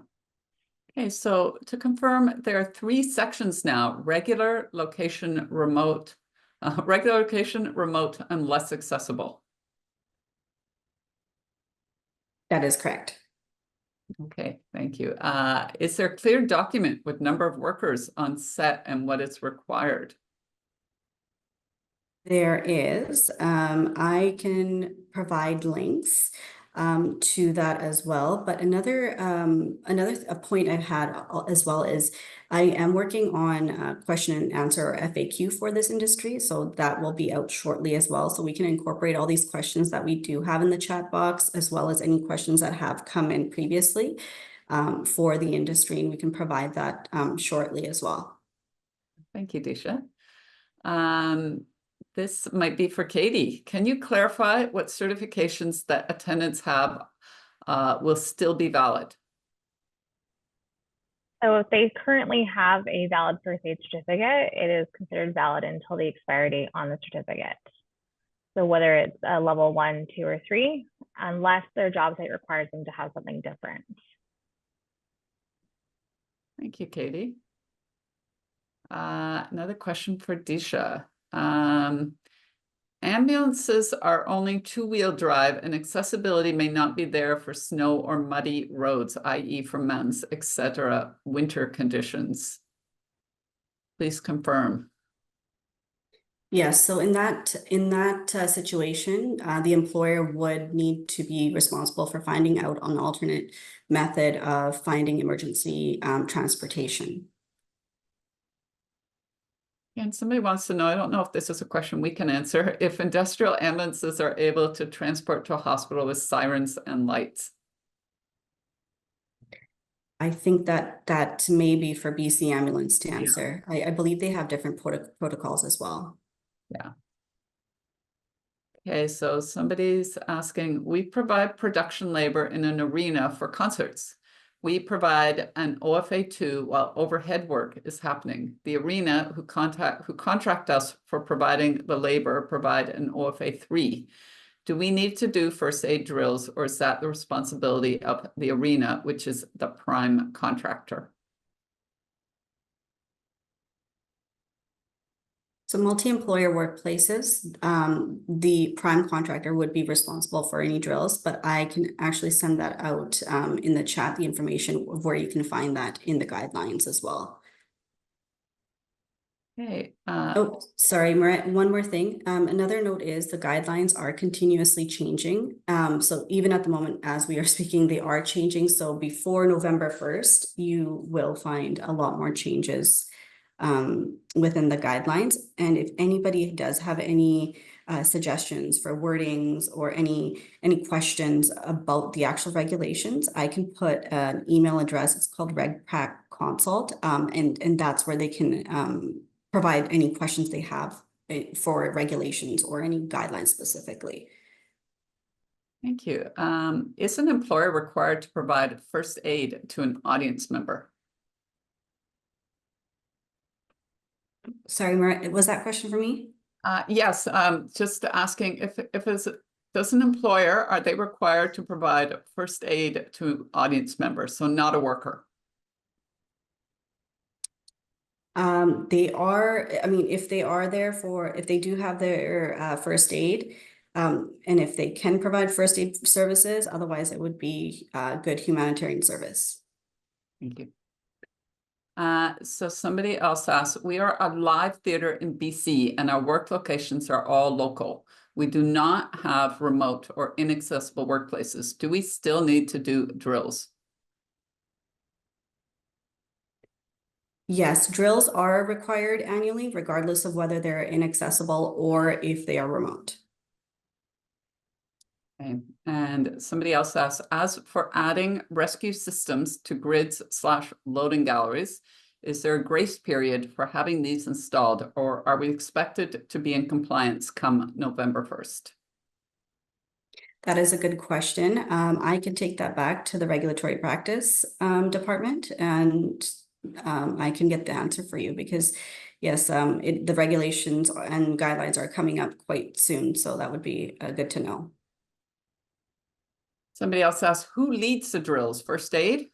Okay, so to confirm, there are 3 sections now: regular, location, remote, and less accessible. That is correct. Okay, thank you. Is there a clear document with number of workers on set and what is required? There is. I can provide links to that as well. But another point I've had as well is I am working on a question and answer, or FAQ, for this industry. So that will be out shortly as well. So we can incorporate all these questions that we do have in the chat box, as well as any questions that have come in previously for the industry. And we can provide that shortly as well. Thank you, Deesha. This might be for Kaydee. Can you clarify what certifications that attendants have will still be valid? So if they currently have a valid first aid certificate, it is considered valid until the expiry date on the certificate. So whether it's a level 1, 2, or 3, unless their job site requires them to have something different. Thank you, Kaydee. Another question for Deesha. Ambulances are only 2-wheel drive and accessibility may not be there for snow or muddy roads, i.e. for mountains, etc., winter conditions. Please confirm. Yes, so in that situation, the employer would need to be responsible for finding out an alternate method of finding emergency transportation. And somebody wants to know, I don't know if this is a question we can answer, if industrial ambulances are able to transport to a hospital with sirens and lights. I think that may be for BC Ambulance to answer. I believe they have different protocols as well. Yeah. Okay, so somebody's asking, we provide production labor in an arena for concerts. We provide an OFA2 while overhead work is happening. The arena who contract us for providing the labor provide an OFA3. Do we need to do first aid drills, or is that the responsibility of the arena, which is the prime contractor? So multi-employer workplaces, the prime contractor would be responsible for any drills, but I can actually send that out in the chat, the information of where you can find that in the guidelines as well. Okay. Oh, sorry, Marett, one more thing. Another note is the guidelines are continuously changing. So even at the moment, as we are speaking, they are changing. So before November 1st, you will find a lot more changes within the guidelines. And if anybody does have any suggestions for wordings or any questions about the actual regulations, I can put an email address. It's called RegPack Consult, and that's where they can provide any questions they have for regulations or any guidelines specifically. Thank you. Is an employer required to provide first aid to an audience member? Sorry, Marett, was that question for me? Yes, just asking does an employer, are they required to provide first aid to audience members, so not a worker? They are, I mean, if they are there if they do have their first aid, and if they can provide first aid services, otherwise it would be good humanitarian service. Thank you. So somebody else asked, we are a live theater in BC and our work locations are all local. We do not have remote or inaccessible workplaces. Do we still need to do drills? Yes, drills are required annually, regardless of whether they're inaccessible or if they are remote. Okay. And somebody else asks, as for adding rescue systems to grids/loading galleries, is there a grace period for having these installed, or are we expected to be in compliance come November 1st? That is a good question. I can take that back to the regulatory practice department, and I can get the answer for you because yes, the regulations and guidelines are coming up quite soon. So that would be good to know. Somebody else asked, who leads the drills? First aid?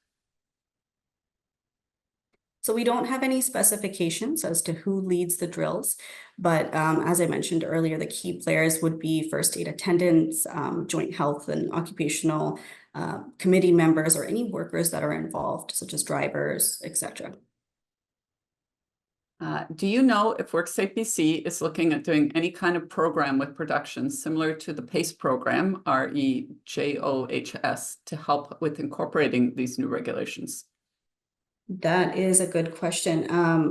So we don't have any specifications as to who leads the drills, but as I mentioned earlier, the key players would be first aid attendants, joint health and occupational committee members, or any workers that are involved, such as drivers, etc. Do you know if WorkSafeBC is looking at doing any kind of program with production similar to the PACE program, REJOHS, to help with incorporating these new regulations? That is a good question.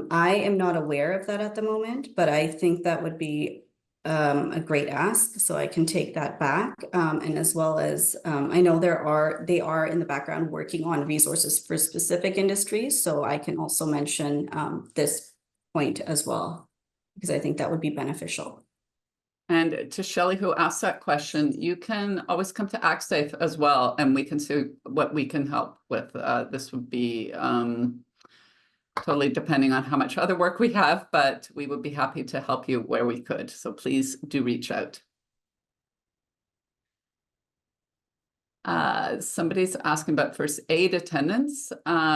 I am not aware of that at the moment, but I think that would be a great ask. So I can take that back. And as well as I know they are in the background working on resources for specific industries. So I can also mention this point as well, because I think that would be beneficial. And to Shelley, who asked that question, you can always come to Actsafe as well, and we can see what we can help with. This would be totally depending on how much other work we have, but we would be happy to help you where we could. So please do reach out. Somebody's asking about first aid attendance.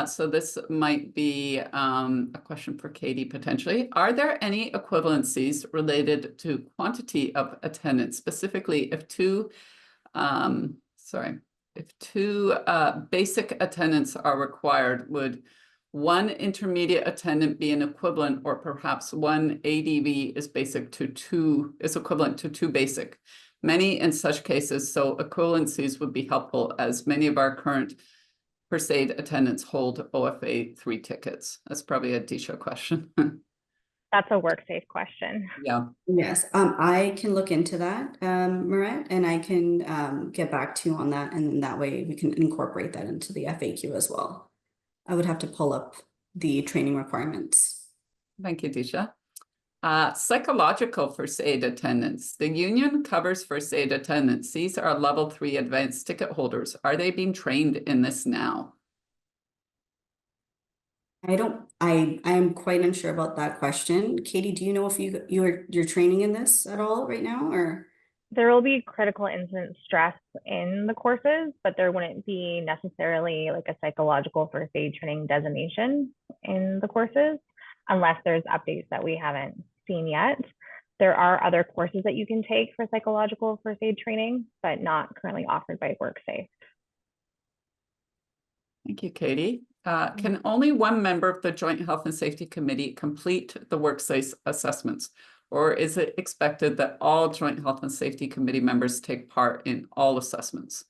So this might be a question for Kaydee potentially. Are there any equivalencies related to quantity of attendance, specifically if two basic attendants are required, would one intermediate attendant be an equivalent, or perhaps one ADV is equivalent to two basic? Many in such cases, so equivalencies would be helpful, as many of our current first aid attendants hold OFA 3 tickets. That's probably a Deesha question. That's a WorkSafe question. Yeah. Yes, I can look into that, Marett, and I can get back to you on that, and then that way we can incorporate that into the FAQ as well. I would have to pull up the training requirements. Thank you, Deesha. Psychological first aid attendants. The union covers first aid attendants. These are level 3 advanced ticket holders. Are they being trained in this now? I am quite unsure about that question. Kaydee, do you know if you're training in this at all right now, or? There will be critical incident stress in the courses, but there wouldn't be necessarily like a psychological first aid training designation in the courses, unless there's updates that we haven't seen yet. There are other courses that you can take for psychological first aid training, but not currently offered by WorkSafe. Thank you, Kaydee. Can only one member of the Joint Health and Safety Committee complete the WorkSafe assessments? Or is it expected that all Joint Health and Safety Committee members take part in all assessments?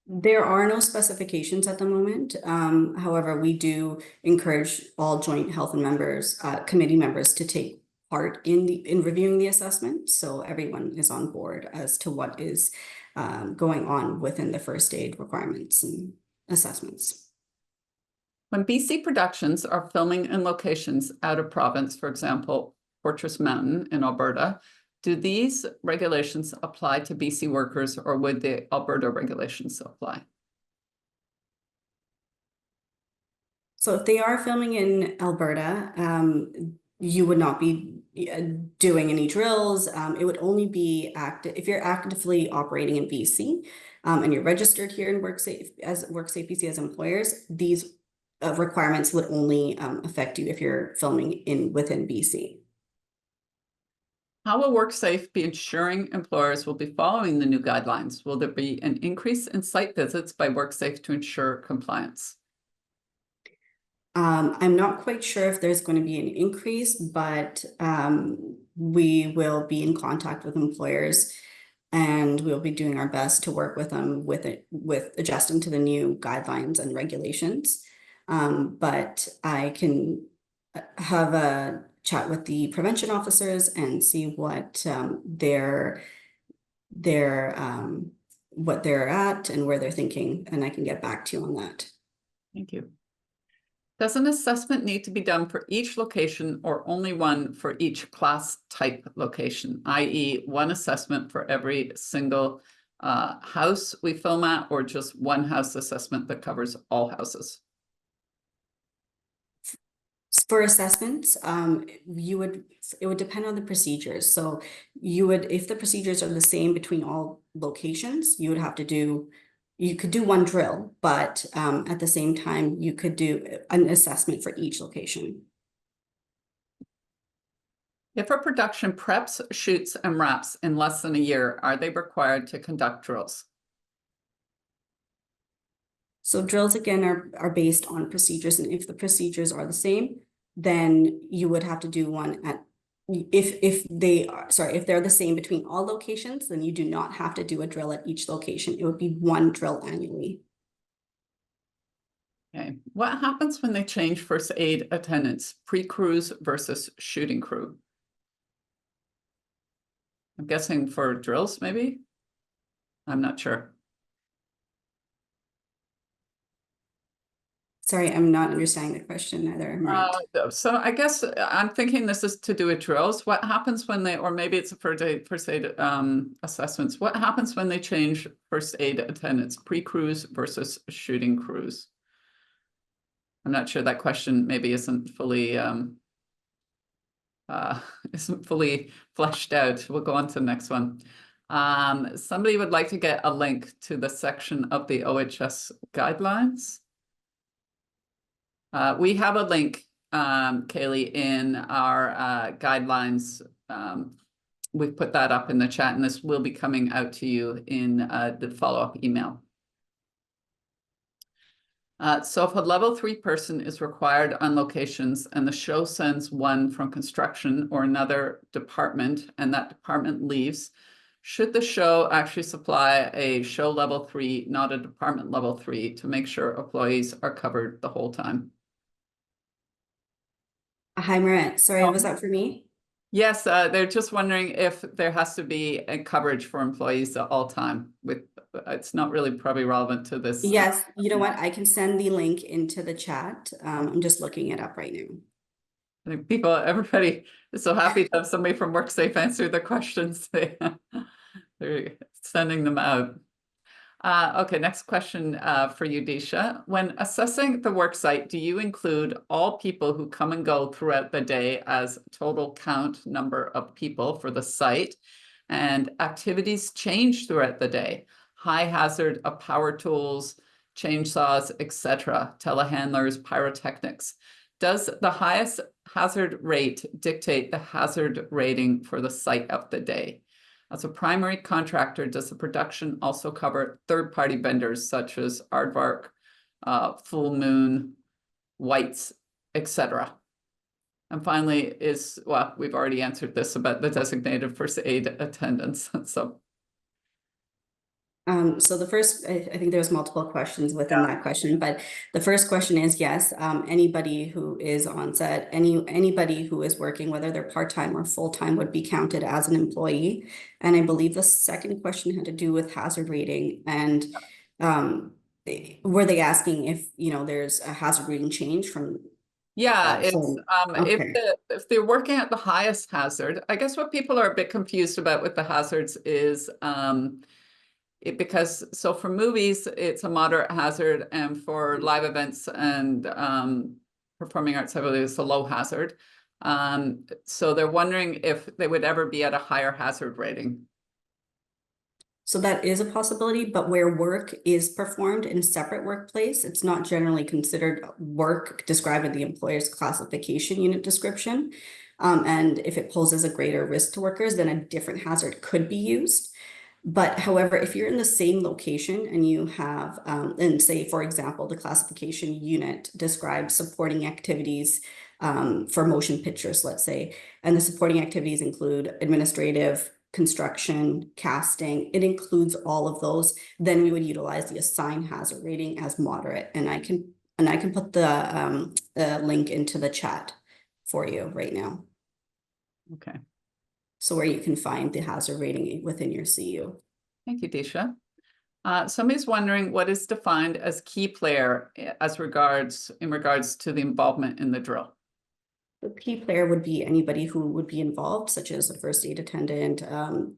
There are no specifications at the moment. However, we do encourage all joint health and committee members to take part in reviewing the assessment. So everyone is on board as to what is going on within the first aid requirements and assessments. When BC Productions are filming in locations out of province, for example, Fortress Mountain in Alberta, do these regulations apply to BC workers, or would the Alberta regulations apply? So if they are filming in Alberta, you would not be doing any drills. It would only be active if you're actively operating in BC and you're registered here in WorkSafeBC as employers. These requirements would only affect you if you're filming within BC. How will WorkSafe be ensuring employers will be following the new guidelines? Will there be an increase in site visits by WorkSafe to ensure compliance? I'm not quite sure if there's going to be an increase, but we will be in contact with employers, and we'll be doing our best to work with them with adjusting to the new guidelines and regulations. But I can have a chat with the prevention officers and see what they're at and where they're thinking, and I can get back to you on that. Thank you. Does an assessment need to be done for each location or only one for each class type location, i.e. one assessment for every single house we film at, or just one house assessment that covers all houses? For assessments, it would depend on the procedures. So if the procedures are the same between all locations, you could do one drill, but at the same time, you could do an assessment for each location. If a production preps, shoots, and wraps in less than a year, are they required to conduct drills? So drills, again, are based on procedures, and if the procedures are the same, then you would have to do one if they're the same between all locations, then you do not have to do a drill at each location. It would be one drill annually. Okay. What happens when they change first aid attendants, pre-crews versus shooting crew? I'm guessing for drills, maybe? I'm not sure. Sorry, I'm not understanding the question either. So I guess I'm thinking this is to do with drills. What happens when or maybe it's for first aid assessments. What happens when they change first aid attendants, pre-crews versus shooting crews? I'm not sure that question maybe isn't fully fleshed out. We'll go on to the next one. Somebody would like to get a link to the section of the OH&S guidelines. We have a link, Kaylee, in our guidelines. We've put that up in the chat, and this will be coming out to you in the follow-up email. So if a level 3 person is required on locations and the show sends one from construction or another department and that department leaves, should the show actually supply a show level 3, not a department level 3, to make sure employees are covered the whole time? Hi, Marett. Sorry, was that for me? Yes, they're just wondering if there has to be a coverage for employees at all time with it's not really probably relevant to this. Yes, you know what? I can send the link into the chat. I'm just looking it up right now. I think everybody is so happy to have somebody from WorkSafe answer the questions. They're sending them out. Okay, next question for you, Deesha. When assessing the worksite, do you include all people who come and go throughout the day as total count number of people for the site? And activities change throughout the day. High hazard of power tools, chainsaws, etc., telehandlers, pyrotechnics. Does the highest hazard rate dictate the hazard rating for the site of the day? As a primary contractor, does the production also cover third-party vendors such as Aardvark, Full Moon, Whites, etc.? And finally, well, we've already answered this about the designated first aid attendants. So the first, I think there's multiple questions within that question, but the first question is yes, anybody who is on set, anybody who is working, whether they're part-time or full-time, would be counted as an employee. And I believe the second question had to do with hazard rating, and were they asking if, you know, there's a hazard rating change from? Yeah, it's okay. if they're working at the highest hazard, I guess what people are a bit confused about with the hazards is because so for movies, it's a moderate hazard, and for live events and performing arts, I believe it's a low hazard. So they're wondering if they would ever be at a higher hazard rating. So that is a possibility, but where work is performed in a separate workplace, it's not generally considered work described in the employer's classification unit description. And if it poses a greater risk to workers, then a different hazard could be used. But however, if you're in the same location and you have, and say, for example, the classification unit describes supporting activities for motion pictures, let's say, and the supporting activities include administrative, construction, casting, it includes all of those, then we would utilize the assigned hazard rating as moderate. And I can put the link into the chat for you right now. Okay. So where you can find the hazard rating within your CU. Thank you, Deesha. Somebody's wondering what is defined as key player in regards to the involvement in the drill. The key player would be anybody who would be involved, such as a first aid attendant,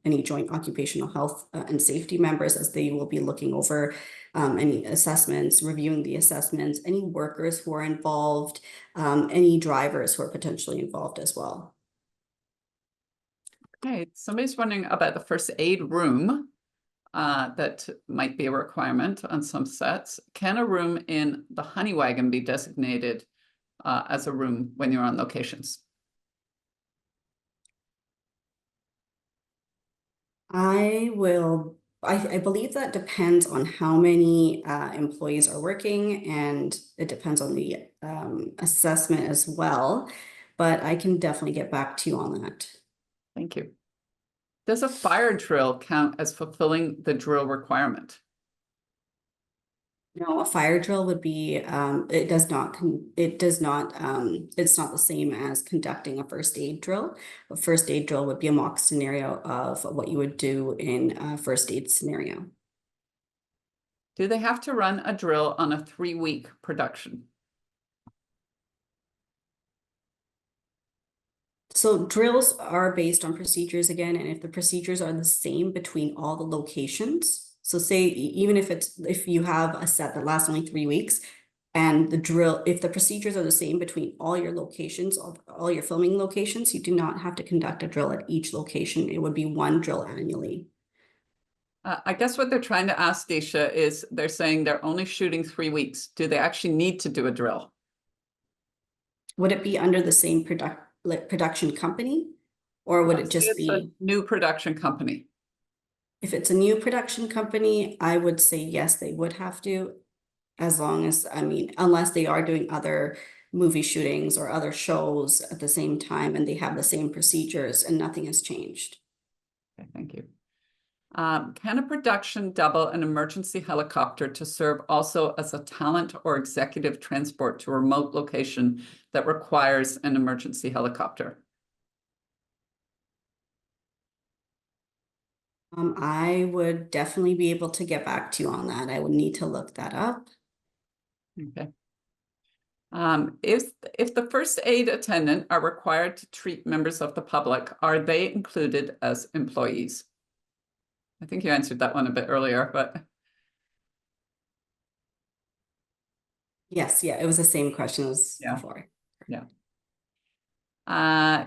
any joint occupational health and safety members, as they will be looking over any assessments, reviewing the assessments, any workers who are involved, any drivers who are potentially involved as well. Okay, somebody's wondering about the first aid room. That might be a requirement on some sets. Can a room in the honey wagon be designated as a room when you're on locations? I believe that depends on how many employees are working, and it depends on the assessment as well, but I can definitely get back to you on that. Thank you. Does a fire drill count as fulfilling the drill requirement? No, a fire drill would be, it's not the same as conducting a first aid drill. A first aid drill would be a mock scenario of what you would do in a first aid scenario. Do they have to run a drill on a 3-week production? So drills are based on procedures again, and if the procedures are the same between all the locations, so say even if you have a set that lasts only 3 weeks, and the drill, if the procedures are the same between all your locations, all your filming locations, you do not have to conduct a drill at each location. It would be one drill annually. I guess what they're trying to ask, Deesha, is they're saying they're only shooting 3 weeks. Do they actually need to do a drill? Would it be under the same production company, or would it just be a new production company? If it's a new production company, I would say yes, they would have to, as long as, I mean, unless they are doing other movie shootings or other shows at the same time and they have the same procedures and nothing has changed. Okay, thank you. Can a production double an emergency helicopter to serve also as a talent or executive transport to a remote location that requires an emergency helicopter? I would definitely be able to get back to you on that. I would need to look that up. Okay. If the first aid attendant are required to treat members of the public, are they included as employees? I think you answered that one a bit earlier, but Yes, yeah, it was the same question as Yeah. before. yeah.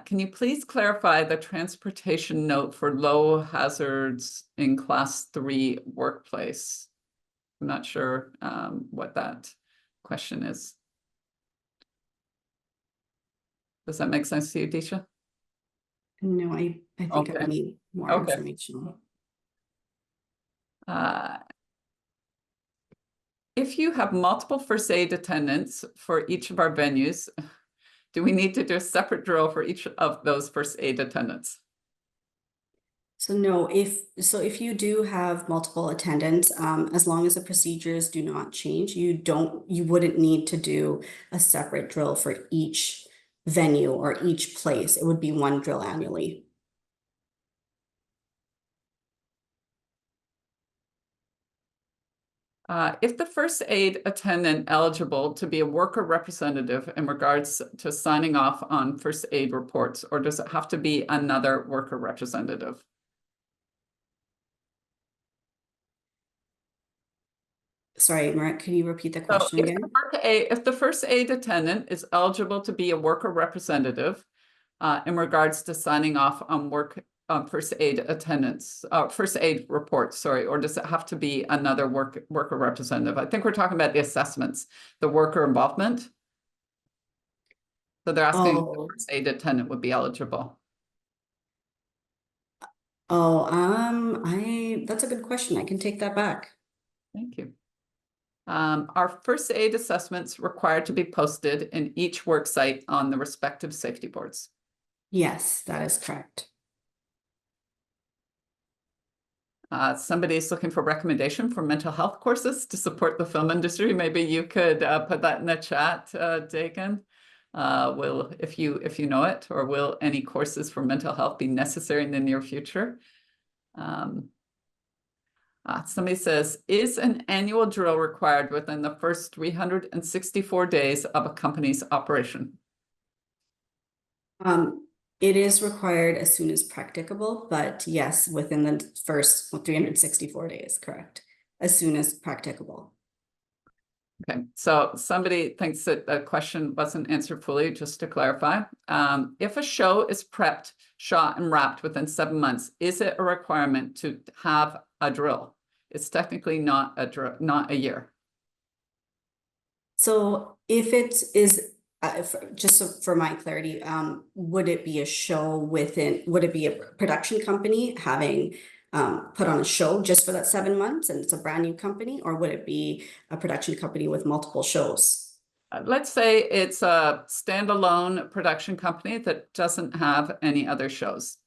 Can you please clarify the transportation note for low hazards in class 3 workplace? I'm not sure what that question is. Does that make sense to you, Deesha? No, I think I Okay. need more Okay. information. If you have multiple first aid attendants for each of our venues, do we need to do a separate drill for each of those first aid attendants? So no, if you do have multiple attendants, as long as the procedures do not change, you wouldn't need to do a separate drill for each venue or each place. It would be one drill annually. If the first aid attendant eligible to be a worker representative in regards to signing off on first aid reports, or does it have to be another worker representative? Sorry, Marett, can you repeat the So question again? if the first aid attendant is eligible to be a worker representative in regards to signing off on first aid attendance, first aid reports, sorry, or does it have to be another worker representative? I think we're talking about the assessments, the worker involvement. So they're asking if the first aid attendant would be eligible. That's a good question. I can take that back. Thank you. Are first aid assessments required to be posted in each work site on the respective safety boards? Yes, that is correct. Somebody's looking for recommendation for mental health courses to support the film industry. Maybe you could put that in the chat, Dagan. If you know it, or will any courses for mental health be necessary in the near future? Somebody says, is an annual drill required within the first 364 days of a company's operation? It is required as soon as practicable, but yes, within the first 364 days, correct. As soon as practicable. Okay, so somebody thinks that the question wasn't answered fully, just to clarify. If a show is prepped, shot, and wrapped within 7 months, is it a requirement to have a drill? It's technically not a year. So if it is, just for my clarity, would it be a show would it be a production company having put on a show just for that 7 months and it's a brand new company, or would it be a production company with multiple shows? Let's say it's a standalone production company that doesn't have any other shows.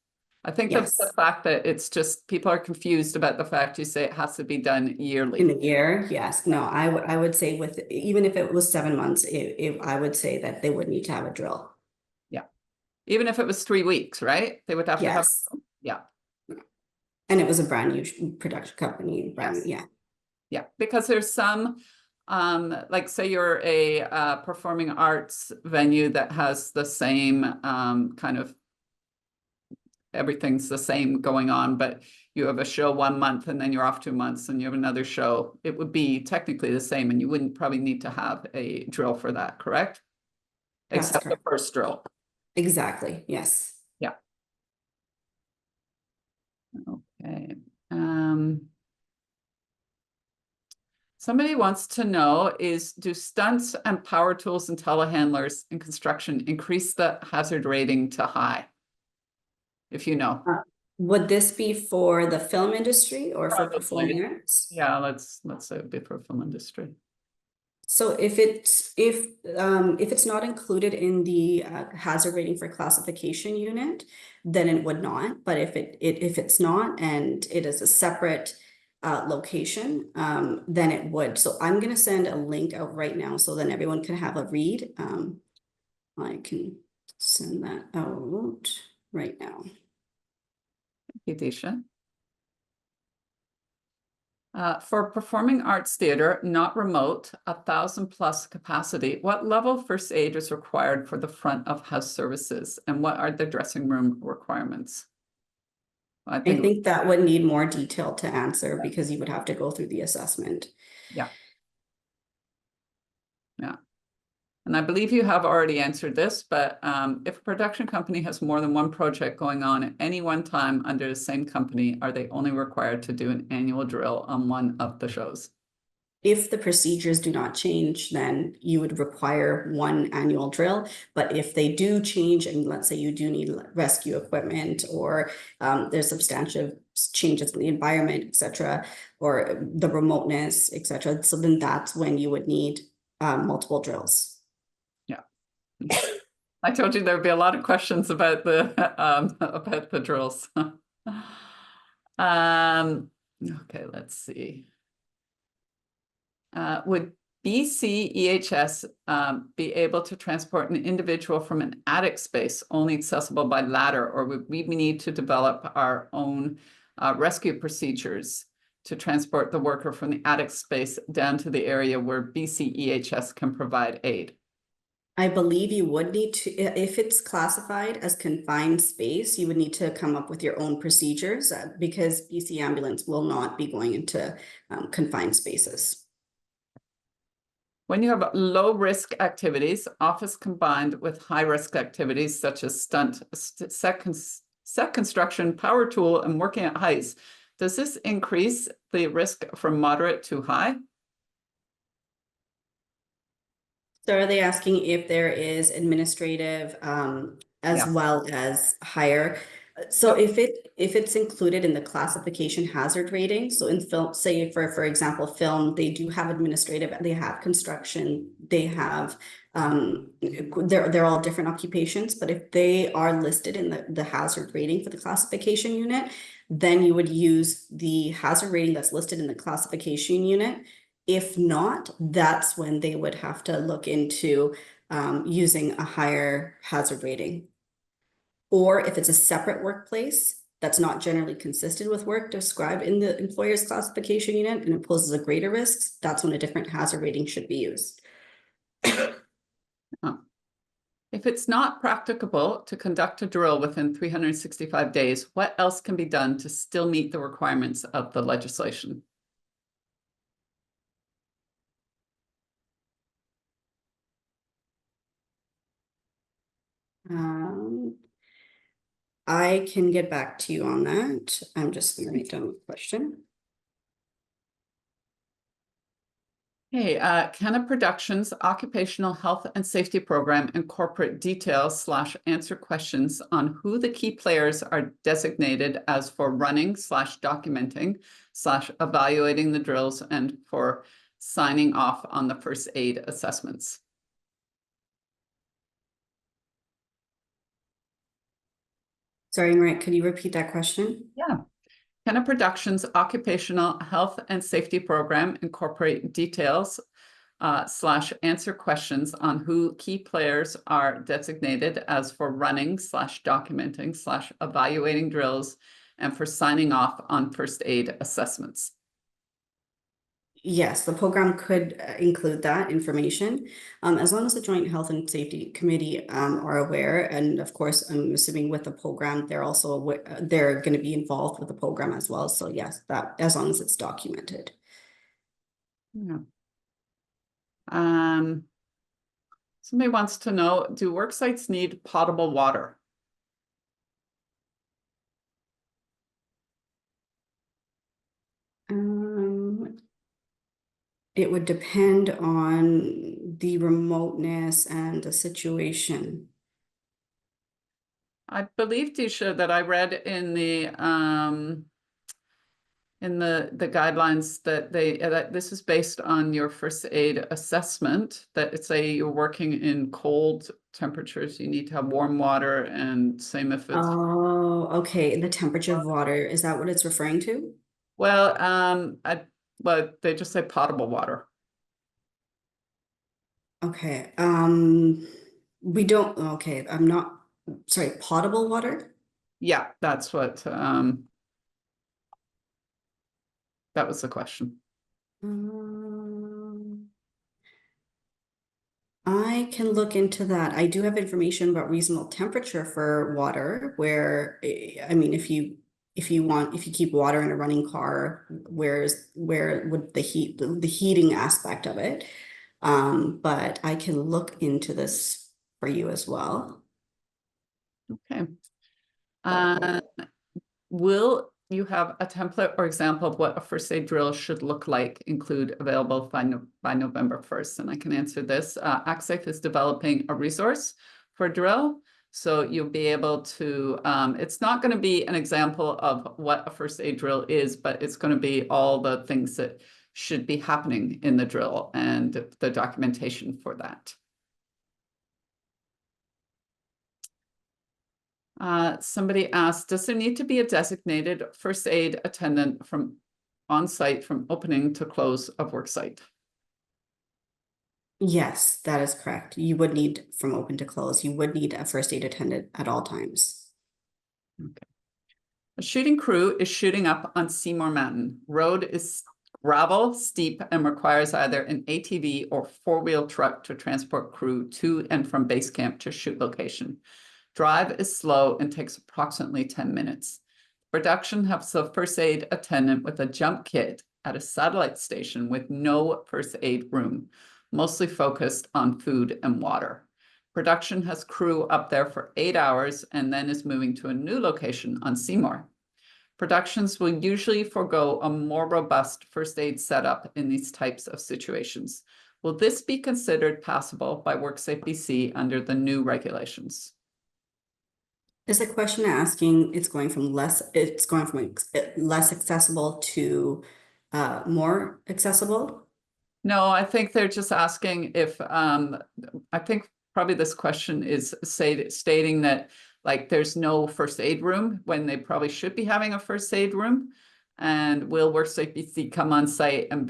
I think that's the fact that it's just people are confused about the fact you say it has to be done yearly. In a year, yes. No, I would say even if it was 7 months, I would say that they would need to have a drill. Yeah, even if it was 3 weeks, right? They would have to have. Yeah. And it was a brand new production company, brand new, yeah. Yeah, because there's some, like say you're a performing arts venue that has the same kind of everything's the same going on, but you have a show 1 month and then you're off 2 months and you have another show, it would be technically the same and you wouldn't probably need to have a drill for that, correct? That's Except correct. the first drill. Exactly, yes. Yeah. Okay. Somebody wants to know do stunts and power tools and telehandlers in construction increase the hazard rating to high? If you know. Would this be for the film industry or for Probably. performing arts? Yeah, let's say it'd be for film industry. So if it's not included in the hazard rating for classification unit, then it would not. But if it's not and it is a separate location, then it would. So I'm gonna send a link out right now so then everyone can have a read. I can send that out right now. Thank you, Deesha. For performing arts theater, not remote, 1,000+ capacity, what level of first aid is required for the front of house services? And what are the dressing room requirements? I think that would need more detail to answer because you would have to go through the assessment. Yeah. Yeah. And I believe you have already answered this, but if a production company has more than one project going on at any one time under the same company, are they only required to do an annual drill on one of the shows? If the procedures do not change, then you would require one annual drill. But if they do change, and let's say you do need rescue equipment, or there's substantial changes in the environment, etc., or the remoteness, etc., so then that's when you would need multiple drills. Yeah. I told you there would be a lot of questions about the drills. Okay, let's see. Would BC EHS be able to transport an individual from an attic space only accessible by ladder, or would we need to develop our own rescue procedures to transport the worker from the attic space down to the area where BC EHS can provide aid? I believe you would need to, if it's classified as confined space, you would need to come up with your own procedures because BC Ambulance will not be going into confined spaces. When you have low risk activities, office combined with high risk activities such as set construction, power tool, and working at heights, does this increase the risk from moderate to high? So are they asking if there is administrative as well as higher? So if it's included in the classification hazard rating, so in film, say for example, film, they do have administrative, they have construction, they have they're all different occupations, but if they are listed in the hazard rating for the classification unit, then you would use the hazard rating that's listed in the classification unit. If not, that's when they would have to look into using a higher hazard rating. Or if it's a separate workplace that's not generally consistent with work described in the employer's classification unit and it poses a greater risk, that's when a different hazard rating should be used. If it's not practicable to conduct a drill within 365 days, what else can be done to still meet the requirements of the legislation? I can get back to you on that. I'm just going to write down the question. Hey, Canna Productions Occupational Health and Safety Program incorporate details / answer questions on who the key players are designated as for running / documenting / evaluating the drills and for signing off on the first aid assessments. Sorry, Marett, could you repeat that question? Yeah. Canna Productions Occupational Health and Safety Program incorporate details / answer questions on who key players are designated as for running / documenting / evaluating drills and for signing off on first aid assessments. Yes, the program could include that information, as long as the Joint Health and Safety Committee are aware. And of course, I'm assuming with the program, they're also aware, they're going to be involved with the program as well. So yes, that as long as it's documented. Yeah. Somebody wants to know, do work sites need potable water? It would depend on the remoteness and the situation. I believe, Deesha, that I read in the guidelines that that this is based on your first aid assessment, that it's you're working in cold temperatures, you need to have warm water, and same if it's okay, the temperature of water, is that what it's referring to? Well, but they just say potable water. Okay, we don't, okay, I'm not, sorry, potable water? Yeah, that's what That was the question. I can look into that. I do have information about reasonable temperature for water where, I mean, if you keep water in a running car, where would the heating aspect of it? But I can look into this for you as well. Okay. Will you have a template or example of what a first aid drill should look like include available by November 1st? And I can answer this. Actsafe is developing a resource for drill. So you'll be able to, it's not going to be an example of what a first aid drill is, but it's going to be all the things that should be happening in the drill and the documentation for that. Somebody asked, does there need to be a designated first aid attendant from on site from opening to close of work site? Yes, that is correct. You would need from open to close. You would need a first aid attendant at all times. Okay. A shooting crew is shooting up on Seymour Mountain. Road is gravel, steep, and requires either an ATV or four-wheel truck to transport crew to and from base camp to shoot location. Drive is slow and takes approximately 10 minutes. Production has a first aid attendant with a jump kit at a satellite station with no first aid room, mostly focused on food and water. Production has crew up there for 8 hours and then is moving to a new location on Seymour. Productions will usually forego a more robust first aid setup in these types of situations. Will this be considered passable by WorkSafeBC under the new regulations? Is the question asking it's going from less accessible to more accessible? No, I think they're just asking if I think probably this question is stating that like there's no first aid room when they probably should be having a first aid room. And will WorkSafeBC come on site and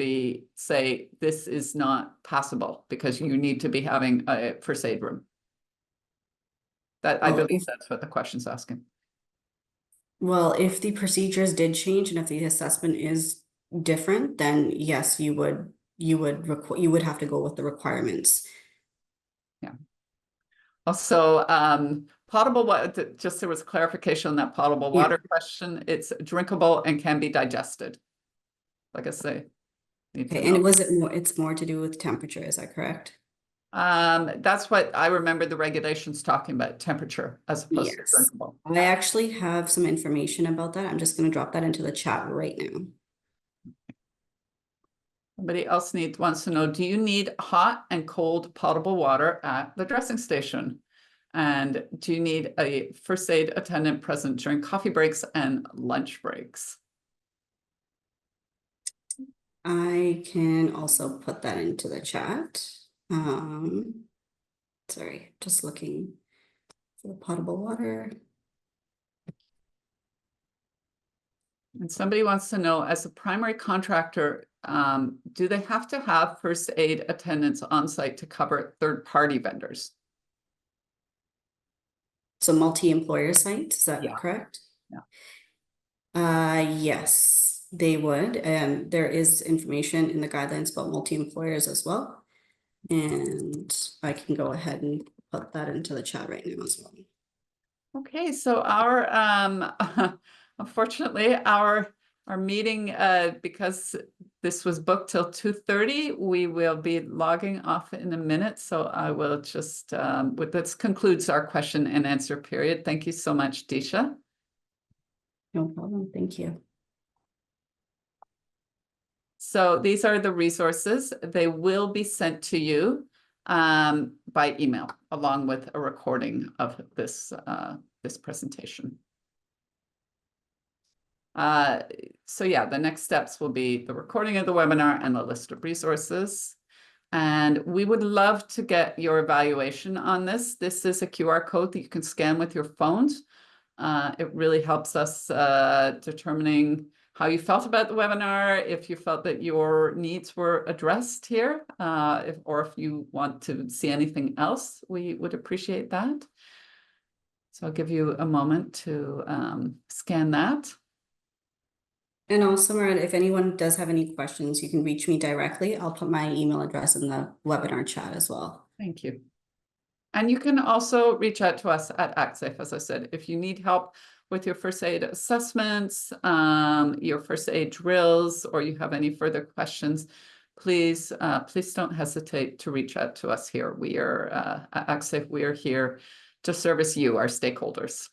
say this is not possible because you need to be having a first aid room? That I believe that's what the question's asking. Well, if the procedures did change and if the assessment is different, then yes, you would have to go with the requirements. Yeah. Also, potable water, just there was clarification on that potable water question. It's drinkable and can be digested. Like I say. Okay, and it's more to do with temperature, is that correct? That's what I remember the regulations talking about, temperature as opposed to drinkable. I actually have some information about that. I'm just going to drop that into the chat right now. Somebody else wants to know, do you need hot and cold potable water at the dressing station? And do you need a first aid attendant present during coffee breaks and lunch breaks? I can also put that into the chat. Sorry, just looking for the potable water. And somebody wants to know, as a primary contractor, do they have to have first aid attendants on site to cover third-party vendors? So multi-employer site, is that correct? Yeah. Yes, they would. And there is information in the guidelines about multi-employers as well. And I can go ahead and put that into the chat right now as well. Okay, so our unfortunately our meeting, because this was booked till 2:30, we will be logging off in a minute. So I will just this concludes our question and answer period. Thank you so much, Deesha. No problem. Thank you. So these are the resources. They will be sent to you by email, along with a recording of this this presentation. So yeah, the next steps will be the recording of the webinar and the list of resources. And we would love to get your evaluation on this. This is a QR code that you can scan with your phones. It really helps us determining how you felt about the webinar, if you felt that your needs were addressed here, or if you want to see anything else, we would appreciate that. So I'll give you a moment to scan that. And also, Marett, if anyone does have any questions, you can reach me directly. I'll put my email address in the webinar chat as well. Thank you. And you can also reach out to us at Actsafe, as I said, if you need help with your first aid assessments, your first aid drills, or you have any further questions, please don't hesitate to reach out to us here. We are at Actsafe, we are here to service you, our stakeholders.